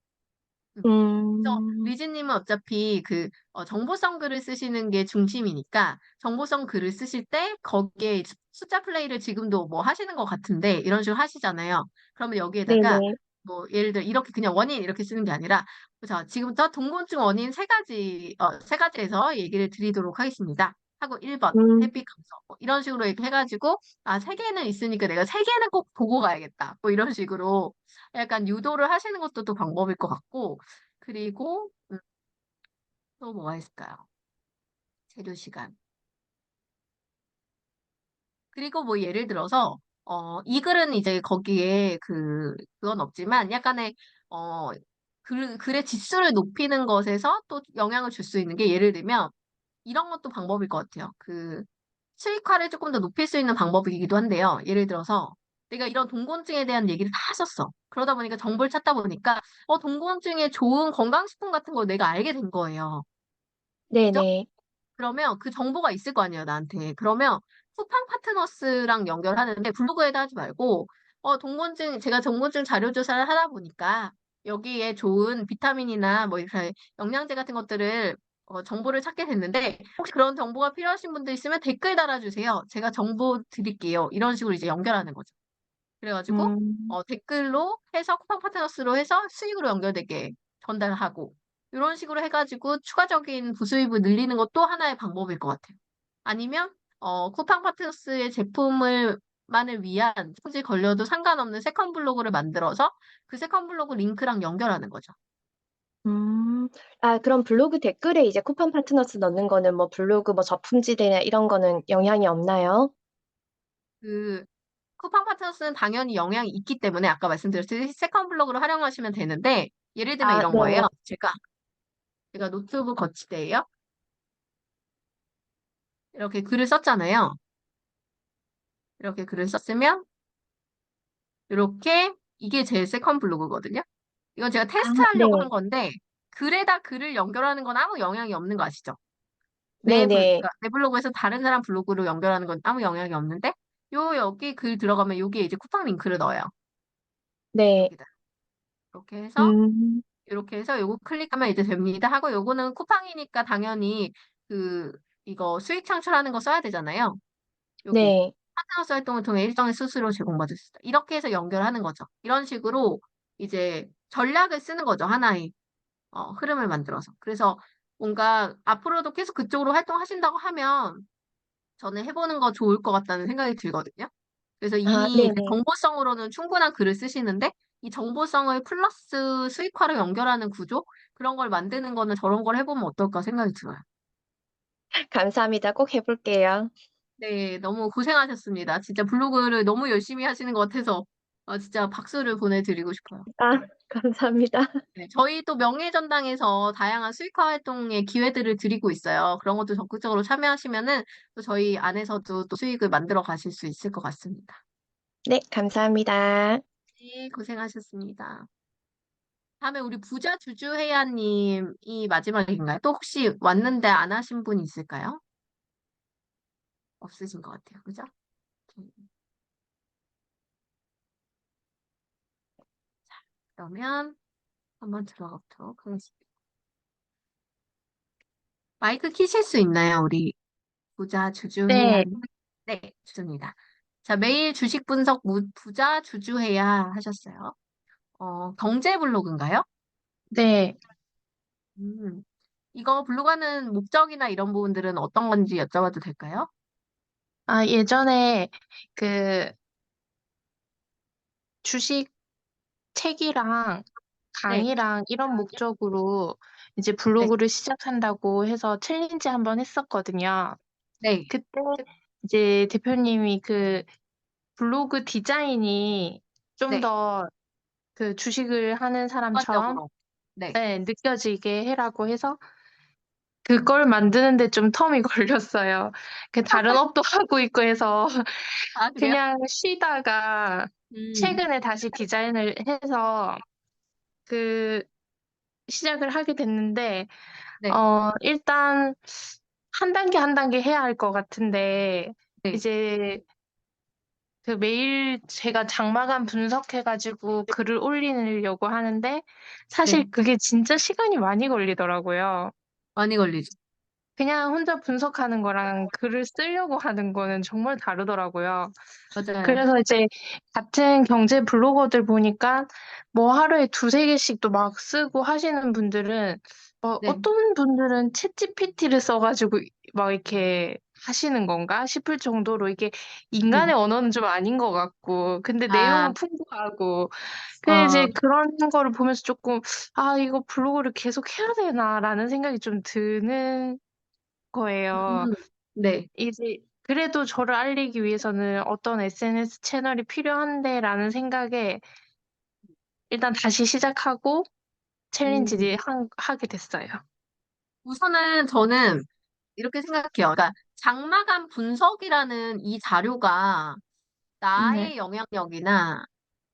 음. 그래서 음, 리즈님은 어차피 그 정보성 글을 쓰시는 게 중심이니까 정보성 글을 쓰실 때 거기에 숫자 플레이를 지금도 뭐 하시는 것 같은데 이런 식으로 하시잖아요. 그러면 여기에다가 네네. 뭐 예를 들어 이렇게 그냥 원인 이렇게 쓰는 게 아니라 자, 지금부터 동곤증 원인 세 가지에서 얘기를 드리도록 하겠습니다. 하고 1번 음, 해피 감성 뭐 이런 식으로 이렇게 해가지고 아, 세 개는 있으니까 내가 세 개는 꼭 보고 가야겠다. 뭐 이런 식으로 약간 유도를 하시는 것도 또 방법일 것 같고 그리고 또 뭐가 있을까요? 체류 시간. 그리고 뭐 예를 들어서 이 글은 이제 거기에 그건 없지만 약간의, 어, 글의 지수를 높이는 것에서 또 영향을 줄 수 있는 게 예를 들면 이런 것도 방법일 것 같아요. 수익화를 조금 더 높일 수 있는 방법이기도 한데요. 예를 들어서 내가 이런 동곤증에 대한 얘기를 다 하셨어. 그러다 보니까 정보를 찾다 보니까 동곤증에 좋은 건강식품 같은 걸 내가 알게 된 거예요. 그죠? 네네. 그러면 그 정보가 있을 거 아니에요, 나한테. 그러면 쿠팡 파트너스랑 연결하는데 블로그에다 하지 말고 제가 동곤증 자료 조사를 하다 보니까 여기에 좋은 비타민이나 뭐 이렇게 영양제 같은 것들을 정보를 찾게 됐는데 혹시 그런 정보가 필요하신 분들 있으면 댓글 달아주세요. 제가 정보 드릴게요. 이런 식으로 이제 연결하는 거죠. 그래가지고 음, 댓글로 해서 쿠팡 파트너스로 해서 수익으로 연결되게 전달하고 이런 식으로 해가지고 추가적인 부수입을 늘리는 것도 하나의 방법일 것 같아요. 아니면 쿠팡 파트너스의 제품을 만을 위한 성질 걸려도 상관없는 세컨 블로그를 만들어서 그 세컨 블로그 링크랑 연결하는 거죠. 음. 아, 그럼 블로그 댓글에 이제 쿠팡 파트너스 넣는 거는 뭐 블로그 뭐 저품지대나 이런 거는 영향이 없나요? 그 쿠팡 파트너스는 당연히 영향이 있기 때문에 아까 말씀드렸듯이 세컨 블로그를 활용하시면 되는데 예를 들면 아, 이런 네네. 거예요. 제가 노트북 거치대예요. 이렇게 글을 썼잖아요. 이렇게 글을 썼으면 이렇게 이게 제 세컨 블로그거든요. 이건 제가 아, 테스트하려고 네. 한 건데 글에다 글을 연결하는 건 아무 영향이 없는 거 아시죠? 네네. 그러니까 내 블로그에서 다른 사람 블로그로 연결하는 건 아무 영향이 없는데 여기 글 들어가면 여기에 이제 쿠팡 링크를 넣어요. 네. 여기다. 이렇게 해서 음, 요거 클릭하면 이제 됩니다 하고 요거는 쿠팡이니까 당연히 그 이거 수익 창출하는 거 써야 되잖아요. 여기 네. 파트너스 활동을 통해 일정의 수수료 제공받을 수 있다. 이렇게 해서 연결하는 거죠. 이런 식으로 이제 전략을 쓰는 거죠. 하나의 흐름을 만들어서. 그래서 뭔가 앞으로도 계속 그쪽으로 활동하신다고 하면 저는 해보는 거 좋을 것 같다는 생각이 들거든요. 그래서 아, 이미 그 네네. 정보성으로는 충분한 글을 쓰시는데 이 정보성을 플러스 수익화로 연결하는 구조? 그런 걸 만드는 거는 저런 걸 해보면 어떨까 생각이 들어요. 감사합니다. 꼭 해볼게요. 네, 너무 고생하셨습니다. 진짜 블로그를 너무 열심히 하시는 것 같아서 진짜 박수를 보내드리고 싶어요. 아, 감사합니다. 네, 저희 또 명예전당에서 다양한 수익화 활동의 기회들을 드리고 있어요. 그런 것도 적극적으로 참여하시면은 또 저희 안에서도 또 수익을 만들어 가실 수 있을 것 같습니다. 네, 감사합니다. 네, 고생하셨습니다. 다음에 우리 부자 주주회야님이 마지막인가요? 또 혹시 왔는데 안 하신 분 있을까요? 없으신 것 같아요. 그죠? 그러면 한번 들어가 보도록 하겠습니다. 마이크 키실 수 있나요? 우리 부자 네. 주주회야님. 네, 좋습니다. 자, 매일 주식 분석 부자 주주회야 하셨어요. 경제 블로그인가요? 네. 음, 이거 블로그 하는 목적이나 이런 부분들은 어떤 건지 여쭤봐도 될까요? 아, 예전에 그 주식 책이랑 네, 강의랑 이런 목적으로 이제 네, 블로그를 시작한다고 해서 챌린지 한번 했었거든요. 네, 그때 이제 대표님이 그 블로그 디자인이 좀 네, 더 그 주식을 하는 사람처럼 객관적으로. 네. 네, 느껴지게 해라고 해서 그걸 만드는데 좀 텀이 걸렸어요. 그 다른 업도 하고 있고 해서 아, 그래요? 그냥 쉬다가 음, 최근에 다시 디자인을 해서 그 시작을 하게 됐는데, 네, 일단 한 단계 한 단계 해야 할 것 같은데, 네, 이제 그 매일 제가 장마감 분석해가지고 글을 올리려고 하는데, 네. 사실 그게 진짜 시간이 많이 걸리더라고요. 많이 걸리죠. 그냥 혼자 분석하는 거랑 글을 쓰려고 하는 거는 정말 다르더라고요. 맞아요. 그래서 이제 같은 경제 블로거들 보니까 뭐 하루에 두세 개씩도 막 쓰고 하시는 분들은 네, 어떤 분들은 챗GPT를 써가지고 막 이렇게 하시는 건가 싶을 정도로 이게 인간의 언어는 좀 아닌 것 같고 근데 아, 내용은 풍부하고 그 어, 이제 그런 거를 보면서 조금 아 이거 블로그를 계속 해야 되나라는 생각이 좀 드는 거예요. 음, 네, 이제 그래도 저를 알리기 위해서는 어떤 SNS 채널이 필요한데라는 생각에 일단 다시 시작하고 챌린지 하게 됐어요. 우선은 저는 이렇게 생각해요. 그러니까 장마감 분석이라는 이 자료가 네. 나의 영향력이나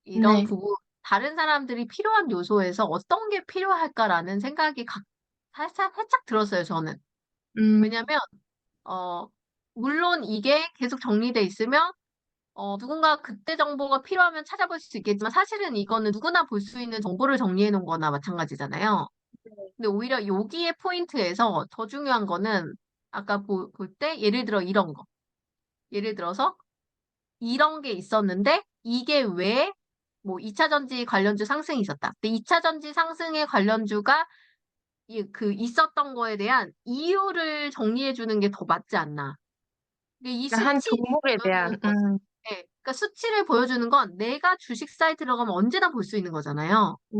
이런 네. 부분, 다른 사람들이 필요한 요소에서 어떤 게 필요할까라는 생각이 살짝 들었어요, 저는. 왜냐면, 어, 물론 이게 계속 정리돼 있으면, 누군가 그때 정보가 필요하면 찾아볼 수 있겠지만, 사실은 이거는 누구나 볼 수 있는 정보를 정리해 놓은 거나 마찬가지잖아요. 근데 오히려 여기의 포인트에서 더 중요한 거는, 아까 볼 때, 예를 들어 이런 거. 예를 들어서, 이런 게 있었는데, 이게 왜 뭐 2차 전지 관련주 상승이 있었다. 근데 2차 전지 상승의 관련주가 있었던 거에 대한 이유를 정리해 주는 게 더 맞지 않나. 근데 이 그러니까 한 수치를 종목에 보여주는 대한 것, 네. 그러니까 수치를 보여주는 건 내가 주식 사이트 들어가면 언제나 볼 수 있는 거잖아요. 네.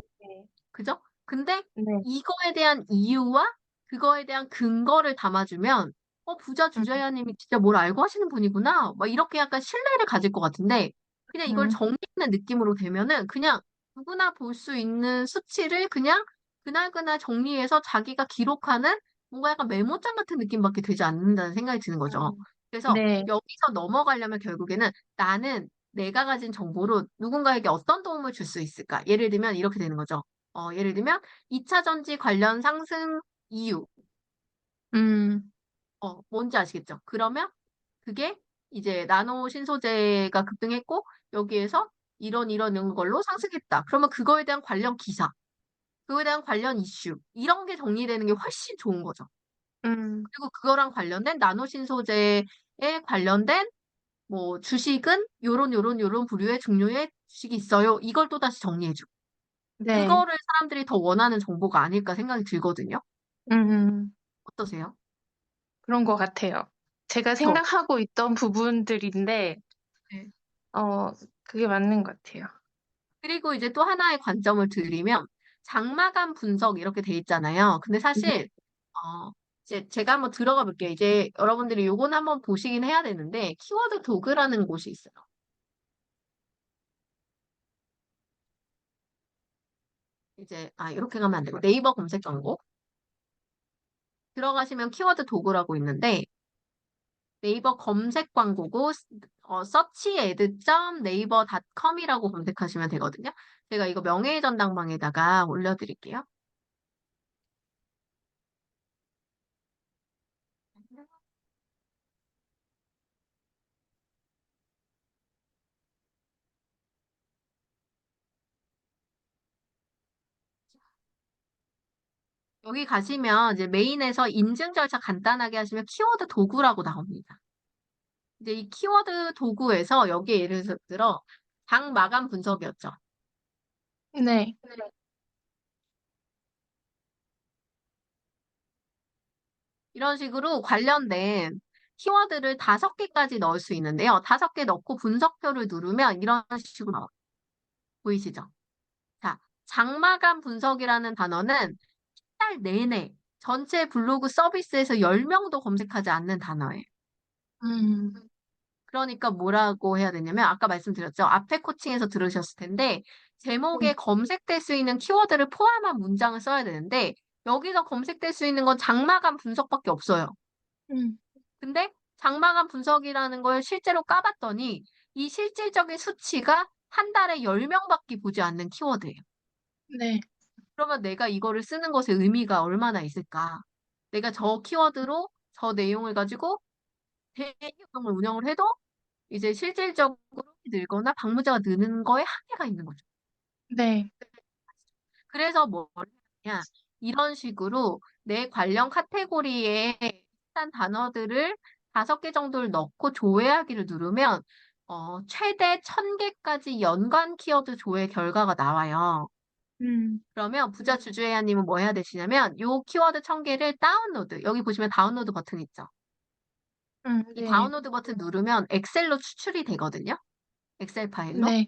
그죠? 근데 네. 이거에 대한 이유와 그거에 대한 근거를 담아주면, 부자 주저야님이 진짜 뭘 알고 하시는 분이구나. 막 이렇게 약간 신뢰를 가질 것 같은데, 그냥 이걸 정리하는 느낌으로 되면은 그냥 누구나 볼 수 있는 수치를 그냥 그날그날 정리해서 자기가 기록하는 뭔가 약간 메모장 같은 느낌밖에 되지 않는다는 생각이 드는 거죠. 그래서 네. 여기서 넘어가려면 결국에는 나는 내가 가진 정보로 누군가에게 어떤 도움을 줄 수 있을까? 예를 들면 이렇게 되는 거죠. 예를 들면 2차 전지 관련 상승 이유. 뭔지 아시겠죠? 그러면 그게 이제 나노 신소재가 급등했고 여기에서 이런 걸로 상승했다. 그러면 그거에 대한 관련 기사, 그거에 대한 관련 이슈 이런 게 정리되는 게 훨씬 좋은 거죠. 그리고 그거랑 관련된 나노 신소재에 관련된 뭐 주식은 요런 부류의 종류의 주식이 있어요. 이걸 또 다시 정리해주고. 네. 그거를 사람들이 더 원하는 정보가 아닐까 생각이 들거든요. 어떠세요? 그런 것 같아요. 제가 그쵸? 생각하고 있던 부분들인데, 네. 그게 맞는 것 같아요. 그리고 이제 또 하나의 관점을 들리면 장마감 분석 이렇게 돼 있잖아요. 근데 사실 이제 제가 한번 들어가 볼게요. 이제 여러분들이 요건 한번 보시긴 해야 되는데 키워드 도그라는 곳이 있어요. 이제 이렇게 가면 안 되고 네이버 검색 광고 들어가시면 키워드 도구라고 있는데 네이버 검색 광고고 searchad.naver.com이라고 검색하시면 되거든요. 제가 이거 명예의 전당방에다가 올려드릴게요. 여기 가시면 이제 메인에서 인증 절차 간단하게 하시면 키워드 도구라고 나옵니다. 이제 이 키워드 도구에서 여기에 예를 들어 장 마감 분석이었죠. 네. 이런 식으로 관련된 키워드를 5개까지 넣을 수 있는데요. 5개 넣고 분석표를 누르면 이런 식으로 나와요. 보이시죠? 자, 장마감 분석이라는 단어는 한 달 내내 전체 블로그 서비스에서 10명도 검색하지 않는 단어예요. 그러니까 뭐라고 해야 되냐면 아까 말씀드렸죠. 앞에 코칭에서 들으셨을 텐데 제목에 검색될 수 있는 키워드를 포함한 문장을 써야 되는데 여기서 검색될 수 있는 건 장마감 분석밖에 없어요. 근데 장마감 분석이라는 걸 실제로 까봤더니 이 실질적인 수치가 한 달에 10명밖에 보지 않는 키워드예요. 네. 그러면 내가 이거를 쓰는 것에 의미가 얼마나 있을까? 내가 저 키워드로 저 내용을 가지고 대기업을 운영을 해도 이제 실질적으로 늘거나 방문자가 느는 거에 한계가 있는 거죠. 네. 그래서 뭘 하냐? 이런 식으로 내 관련 카테고리에 비슷한 단어들을 5개 정도를 넣고 조회하기를 누르면 최대 1000개까지 연관 키워드 조회 결과가 나와요. 그러면 부자 주주회원님은 뭐 해야 되시냐면 요 키워드 1000개를 다운로드, 여기 보시면 다운로드 버튼 있죠? 이 네. 다운로드 버튼 누르면 엑셀로 추출이 되거든요. 엑셀 파일로. 네.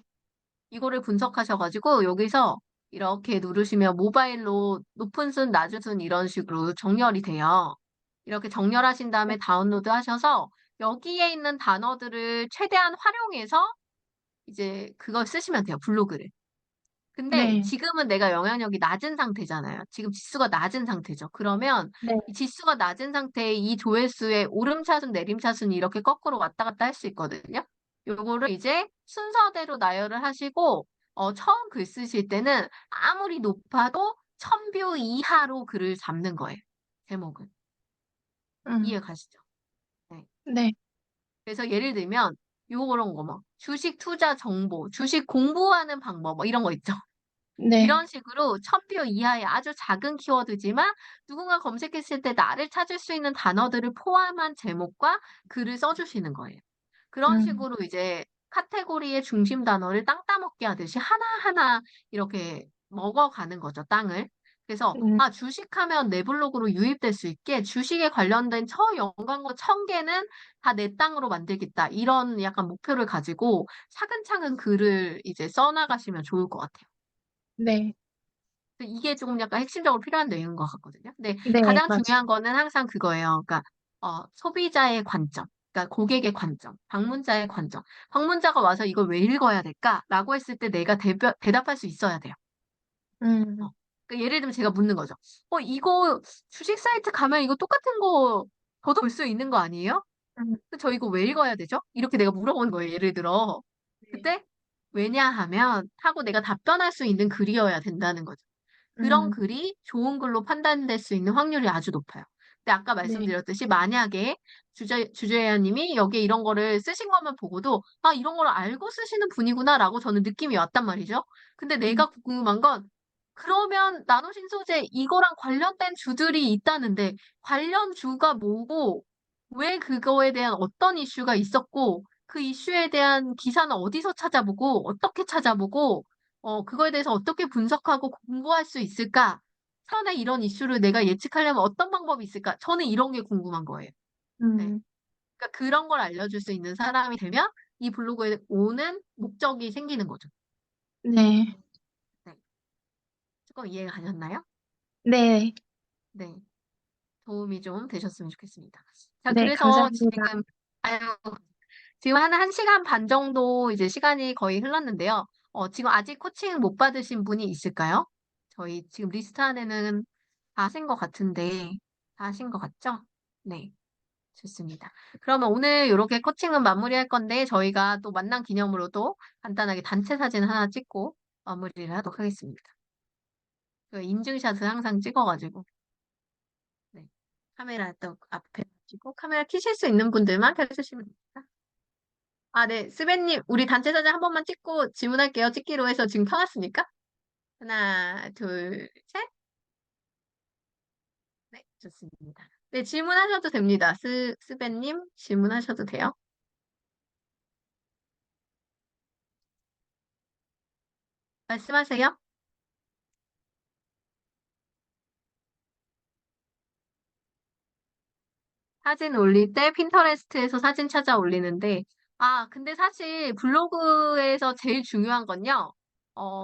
이거를 분석하셔가지고 여기서 이렇게 누르시면 모바일로 높은 순, 낮은 순 이런 식으로 정렬이 돼요. 이렇게 정렬하신 다음에 다운로드 하셔서 여기에 있는 단어들을 최대한 활용해서 이제 그걸 쓰시면 돼요, 블로그를. 근데 네. 지금은 내가 영향력이 낮은 상태잖아요. 지금 지수가 낮은 상태죠. 그러면 네. 이 지수가 낮은 상태에 이 조회수의 오름차순, 내림차순이 이렇게 거꾸로 왔다 갔다 할 수 있거든요. 요거를 이제 순서대로 나열을 하시고, 처음 글 쓰실 때는 아무리 높아도 1000뷰 이하로 글을 잡는 거예요. 제목은. 이해 음. 가시죠? 네. 네. 그래서 예를 들면 요런 거 뭐 주식 투자 정보, 주식 공부하는 방법 뭐 이런 거 있죠. 네. 이런 식으로 1000뷰 이하의 아주 작은 키워드지만 누군가 검색했을 때 나를 찾을 수 있는 단어들을 포함한 제목과 글을 써주시는 거예요. 그런 음. 식으로 이제 카테고리의 중심 단어를 땅 따먹기 하듯이 하나하나 이렇게 먹어가는 거죠, 땅을. 그래서 음. 주식하면 내 블로그로 유입될 수 있게 주식에 관련된 연관어 1000개는 다 내 땅으로 만들겠다. 이런 약간 목표를 가지고 차근차근 글을 이제 써나가시면 좋을 것 같아요. 네. 이게 조금 약간 핵심적으로 필요한 내용인 것 같거든요. 근데 네, 가장 맞아요. 중요한 거는 항상 그거예요. 그러니까 소비자의 관점, 그러니까 고객의 관점, 방문자의 관점. 방문자가 와서 이걸 왜 읽어야 될까라고 했을 때 내가 대답할 수 있어야 돼요. 음. 그러니까 예를 들면 제가 묻는 거죠. 이거 주식 사이트 가면 이거 똑같은 거 저도 볼 수 있는 거 아니에요? 음. 저 이거 왜 읽어야 되죠? 이렇게 내가 물어보는 거예요. 예를 들어. 그때 왜냐하면 하고 내가 답변할 수 있는 글이어야 된다는 거죠. 그런 음. 글이 좋은 글로 판단될 수 있는 확률이 아주 높아요. 근데 아까 네. 말씀드렸듯이 만약에 주재현님이 여기에 이런 거를 쓰신 것만 보고도 이런 걸 알고 쓰시는 분이구나라고 저는 느낌이 왔단 말이죠. 근데 음. 내가 궁금한 건 그러면 나노신소재 이거랑 관련된 주들이 있다는데 관련 주가 뭐고 왜 그거에 대한 어떤 이슈가 있었고 그 이슈에 대한 기사는 어디서 찾아보고 어떻게 찾아보고 그거에 대해서 어떻게 분석하고 공부할 수 있을까? 차원에 이런 이슈를 내가 예측하려면 어떤 방법이 있을까? 저는 이런 게 궁금한 거예요. 네. 음. 그러니까 그런 걸 알려줄 수 있는 사람이 되면 이 블로그에 오는 목적이 생기는 거죠. 네. 네. 조금 이해가 가셨나요? 네. 네. 도움이 좀 되셨으면 좋겠습니다. 자, 네, 그래서 감사합니다. 지금 한 1시간 반 정도 이제 시간이 거의 흘렀는데요. 지금 아직 코칭 못 받으신 분이 있을까요? 저희 지금 리스트 안에는 다 하신 것 같은데, 다 하신 것 같죠? 네, 좋습니다. 그러면 오늘 이렇게 코칭은 마무리할 건데, 저희가 또 만난 기념으로도 간단하게 단체 사진 하나 찍고 마무리를 하도록 하겠습니다. 그 인증샷을 항상 찍어가지고, 네. 카메라 또 앞에 두시고, 카메라 켜실 수 있는 분들만 켜주시면 됩니다. 네. 스벤님, 우리 단체 사진 한 번만 찍고 질문할게요. 찍기로 해서 지금 켜놨으니까. 하나, 둘, 셋. 네, 좋습니다. 네, 질문하셔도 됩니다. 스벤님, 질문하셔도 돼요. 말씀하세요. 사진 올릴 때 핀터레스트에서 사진 찾아 올리는데, 근데 사실 블로그에서 제일 중요한 건요,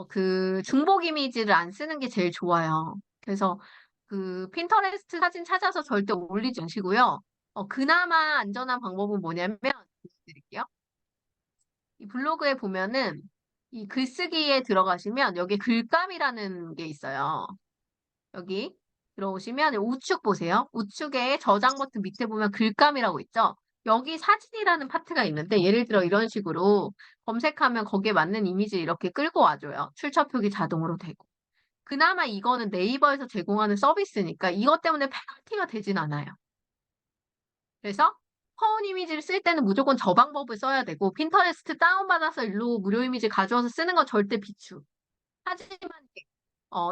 그 중복 이미지를 안 쓰는 게 제일 좋아요. 그래서 그 핀터레스트 사진 찾아서 절대 올리지 마시고요. 그나마 안전한 방법은 뭐냐면, 드릴게요. 이 블로그에 보면은 이 글쓰기에 들어가시면 여기 글감이라는 게 있어요. 여기 들어오시면 우측 보세요. 우측에 저장 버튼 밑에 보면 글감이라고 있죠. 여기 사진이라는 파트가 있는데 예를 들어 이런 식으로 검색하면 거기에 맞는 이미지 이렇게 끌고 와줘요. 출처 표기 자동으로 되고. 그나마 이거는 네이버에서 제공하는 서비스니까 이것 때문에 페널티가 되진 않아요. 그래서 허운 이미지를 쓸 때는 무조건 저 방법을 써야 되고 핀터레스트 다운받아서 일로 무료 이미지 가져와서 쓰는 건 절대 비추. 하지만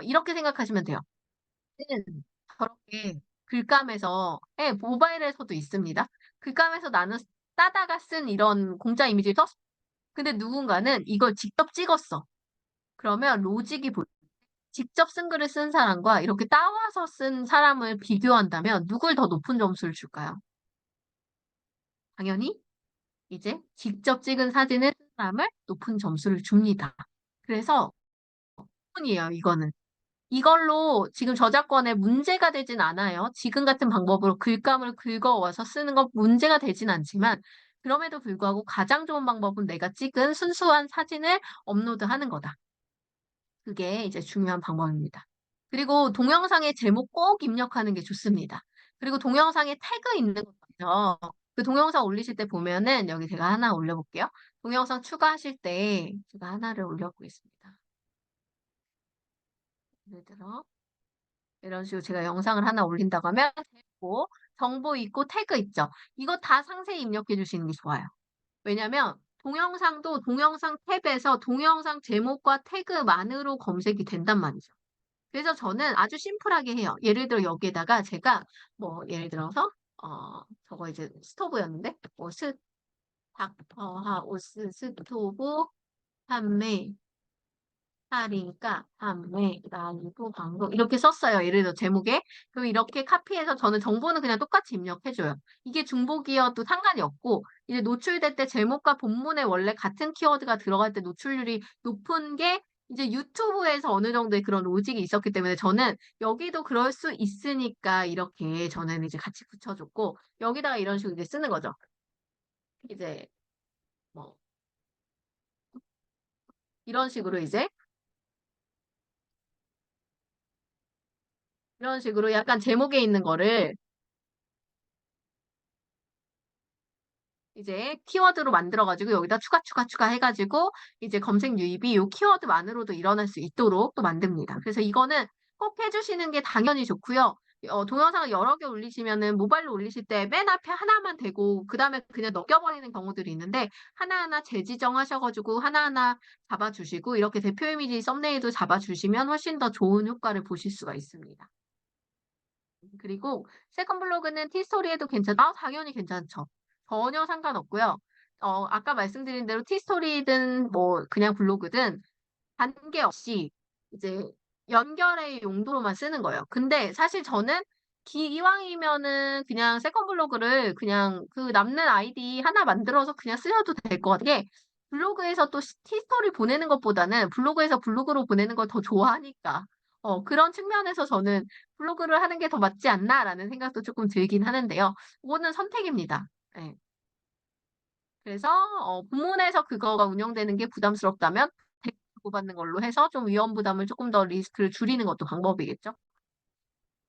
이렇게 생각하시면 돼요. 저렇게 글감에서 모바일에서도 있습니다. 글감에서 나는 따다가 쓴 이런 공짜 이미지를 썼어. 근데 누군가는 이걸 직접 찍었어. 그러면 로직이 직접 쓴 글을 쓴 사람과 이렇게 따와서 쓴 사람을 비교한다면 누굴 더 높은 점수를 줄까요? 당연히 이제 직접 찍은 사진을 쓴 사람을 높은 점수를 줍니다. 그래서 이에요 이거는. 이걸로 지금 저작권에 문제가 되진 않아요. 지금 같은 방법으로 글감을 긁어와서 쓰는 건 문제가 되진 않지만 그럼에도 불구하고 가장 좋은 방법은 내가 찍은 순수한 사진을 업로드하는 거다. 그게 이제 중요한 방법입니다. 그리고 동영상의 제목 꼭 입력하는 게 좋습니다. 그리고 동영상에 태그 있는 거 있죠. 그 동영상 올리실 때 보면은 여기 제가 하나 올려볼게요. 동영상 추가하실 때 제가 하나를 올려보겠습니다. 예를 들어 이런 식으로 제가 영상을 하나 올린다고 하면 정보 있고 태그 있죠. 이거 다 상세히 입력해 주시는 게 좋아요. 왜냐면 동영상도 동영상 탭에서 동영상 제목과 태그만으로 검색이 된단 말이죠. 그래서 저는 아주 심플하게 해요. 예를 들어 여기에다가 제가 뭐 예를 들어서 저거 이제 스토브였는데 스토브 판매 할인가 판매 라이브 광고 이렇게 썼어요. 예를 들어 제목에. 그럼 이렇게 카피해서 저는 정보는 그냥 똑같이 입력해줘요. 이게 중복이어도 상관이 없고 이제 노출될 때 제목과 본문에 원래 같은 키워드가 들어갈 때 노출률이 높은 게 이제 유튜브에서 어느 정도의 그런 로직이 있었기 때문에 저는 여기도 그럴 수 있으니까 이렇게 저는 이제 같이 붙여줬고 여기다가 이런 식으로 이제 쓰는 거죠. 이제 뭐 이런 식으로 이런 식으로 약간 제목에 있는 거를 이제 키워드로 만들어가지고 여기다 추가 해가지고 이제 검색 유입이 이 키워드만으로도 일어날 수 있도록 또 만듭니다. 그래서 이거는 꼭 해주시는 게 당연히 좋고요. 동영상을 여러 개 올리시면은 모바일로 올리실 때 맨 앞에 하나만 대고 그 다음에 그냥 넘겨버리는 경우들이 있는데 하나하나 재지정하셔가지고 하나하나 잡아주시고 이렇게 대표 이미지 썸네일도 잡아주시면 훨씬 더 좋은 효과를 보실 수가 있습니다. 그리고 세컨 블로그는 티스토리에도 당연히 괜찮죠. 전혀 상관없고요. 아까 말씀드린 대로 티스토리든 뭐 그냥 블로그든 관계없이 이제 연결의 용도로만 쓰는 거예요. 근데 사실 저는 이왕이면은 그냥 세컨 블로그를 그냥 그 남는 아이디 하나 만들어서 그냥 쓰셔도 될 것 같은 게 블로그에서 또 티스토리 보내는 것보다는 블로그에서 블로그로 보내는 걸 더 좋아하니까 그런 측면에서 저는 블로그를 하는 게 더 맞지 않나라는 생각도 조금 들긴 하는데요. 그거는 선택입니다. 네. 그래서 본문에서 그거가 운영되는 게 부담스럽다면 댓글 주고받는 걸로 해서 좀 위험 부담을 조금 더 리스크를 줄이는 것도 방법이겠죠.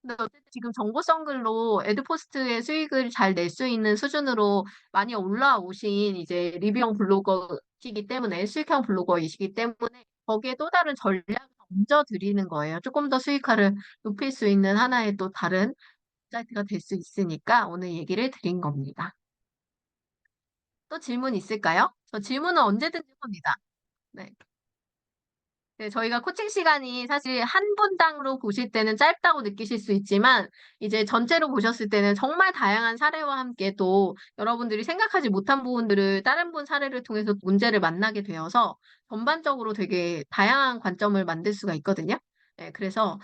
근데 어쨌든 지금 정보성 글로 에드포스트의 수익을 잘 낼 수 있는 수준으로 많이 올라오신 이제 리뷰형 블로거이기 때문에 수익형 블로거이시기 때문에 거기에 또 다른 전략을 얹어 드리는 거예요. 조금 더 수익화를 높일 수 있는 하나의 또 다른 사이트가 될 수 있으니까 오늘 얘기를 드린 겁니다. 또 질문 있을까요? 저 질문은 언제든지 합니다. 네. 네, 저희가 코칭 시간이 사실 한 분당으로 보실 때는 짧다고 느끼실 수 있지만 이제 전체로 보셨을 때는 정말 다양한 사례와 함께 또 여러분들이 생각하지 못한 부분들을 다른 분 사례를 통해서 문제를 만나게 되어서 전반적으로 되게 다양한 관점을 만들 수가 있거든요. 네, 그래서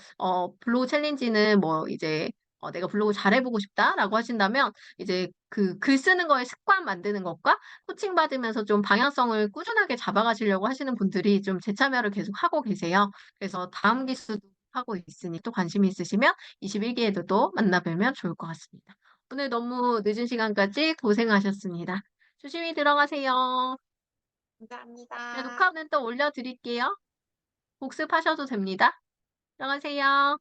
블로그 챌린지는 뭐 이제 내가 블로그 잘해보고 싶다라고 하신다면 이제 그 글 쓰는 거에 습관 만드는 것과 코칭 받으면서 좀 방향성을 꾸준하게 잡아가시려고 하시는 분들이 좀 재참여를 계속 하고 계세요. 그래서 다음 기수도 하고 있으니 또 관심이 있으시면 21기에도 또 만나뵈면 좋을 것 같습니다. 오늘 너무 늦은 시간까지 고생하셨습니다. 조심히 들어가세요. 네, 감사합니다. 녹화는 또 올려드릴게요. 복습하셔도 됩니다. 들어가세요.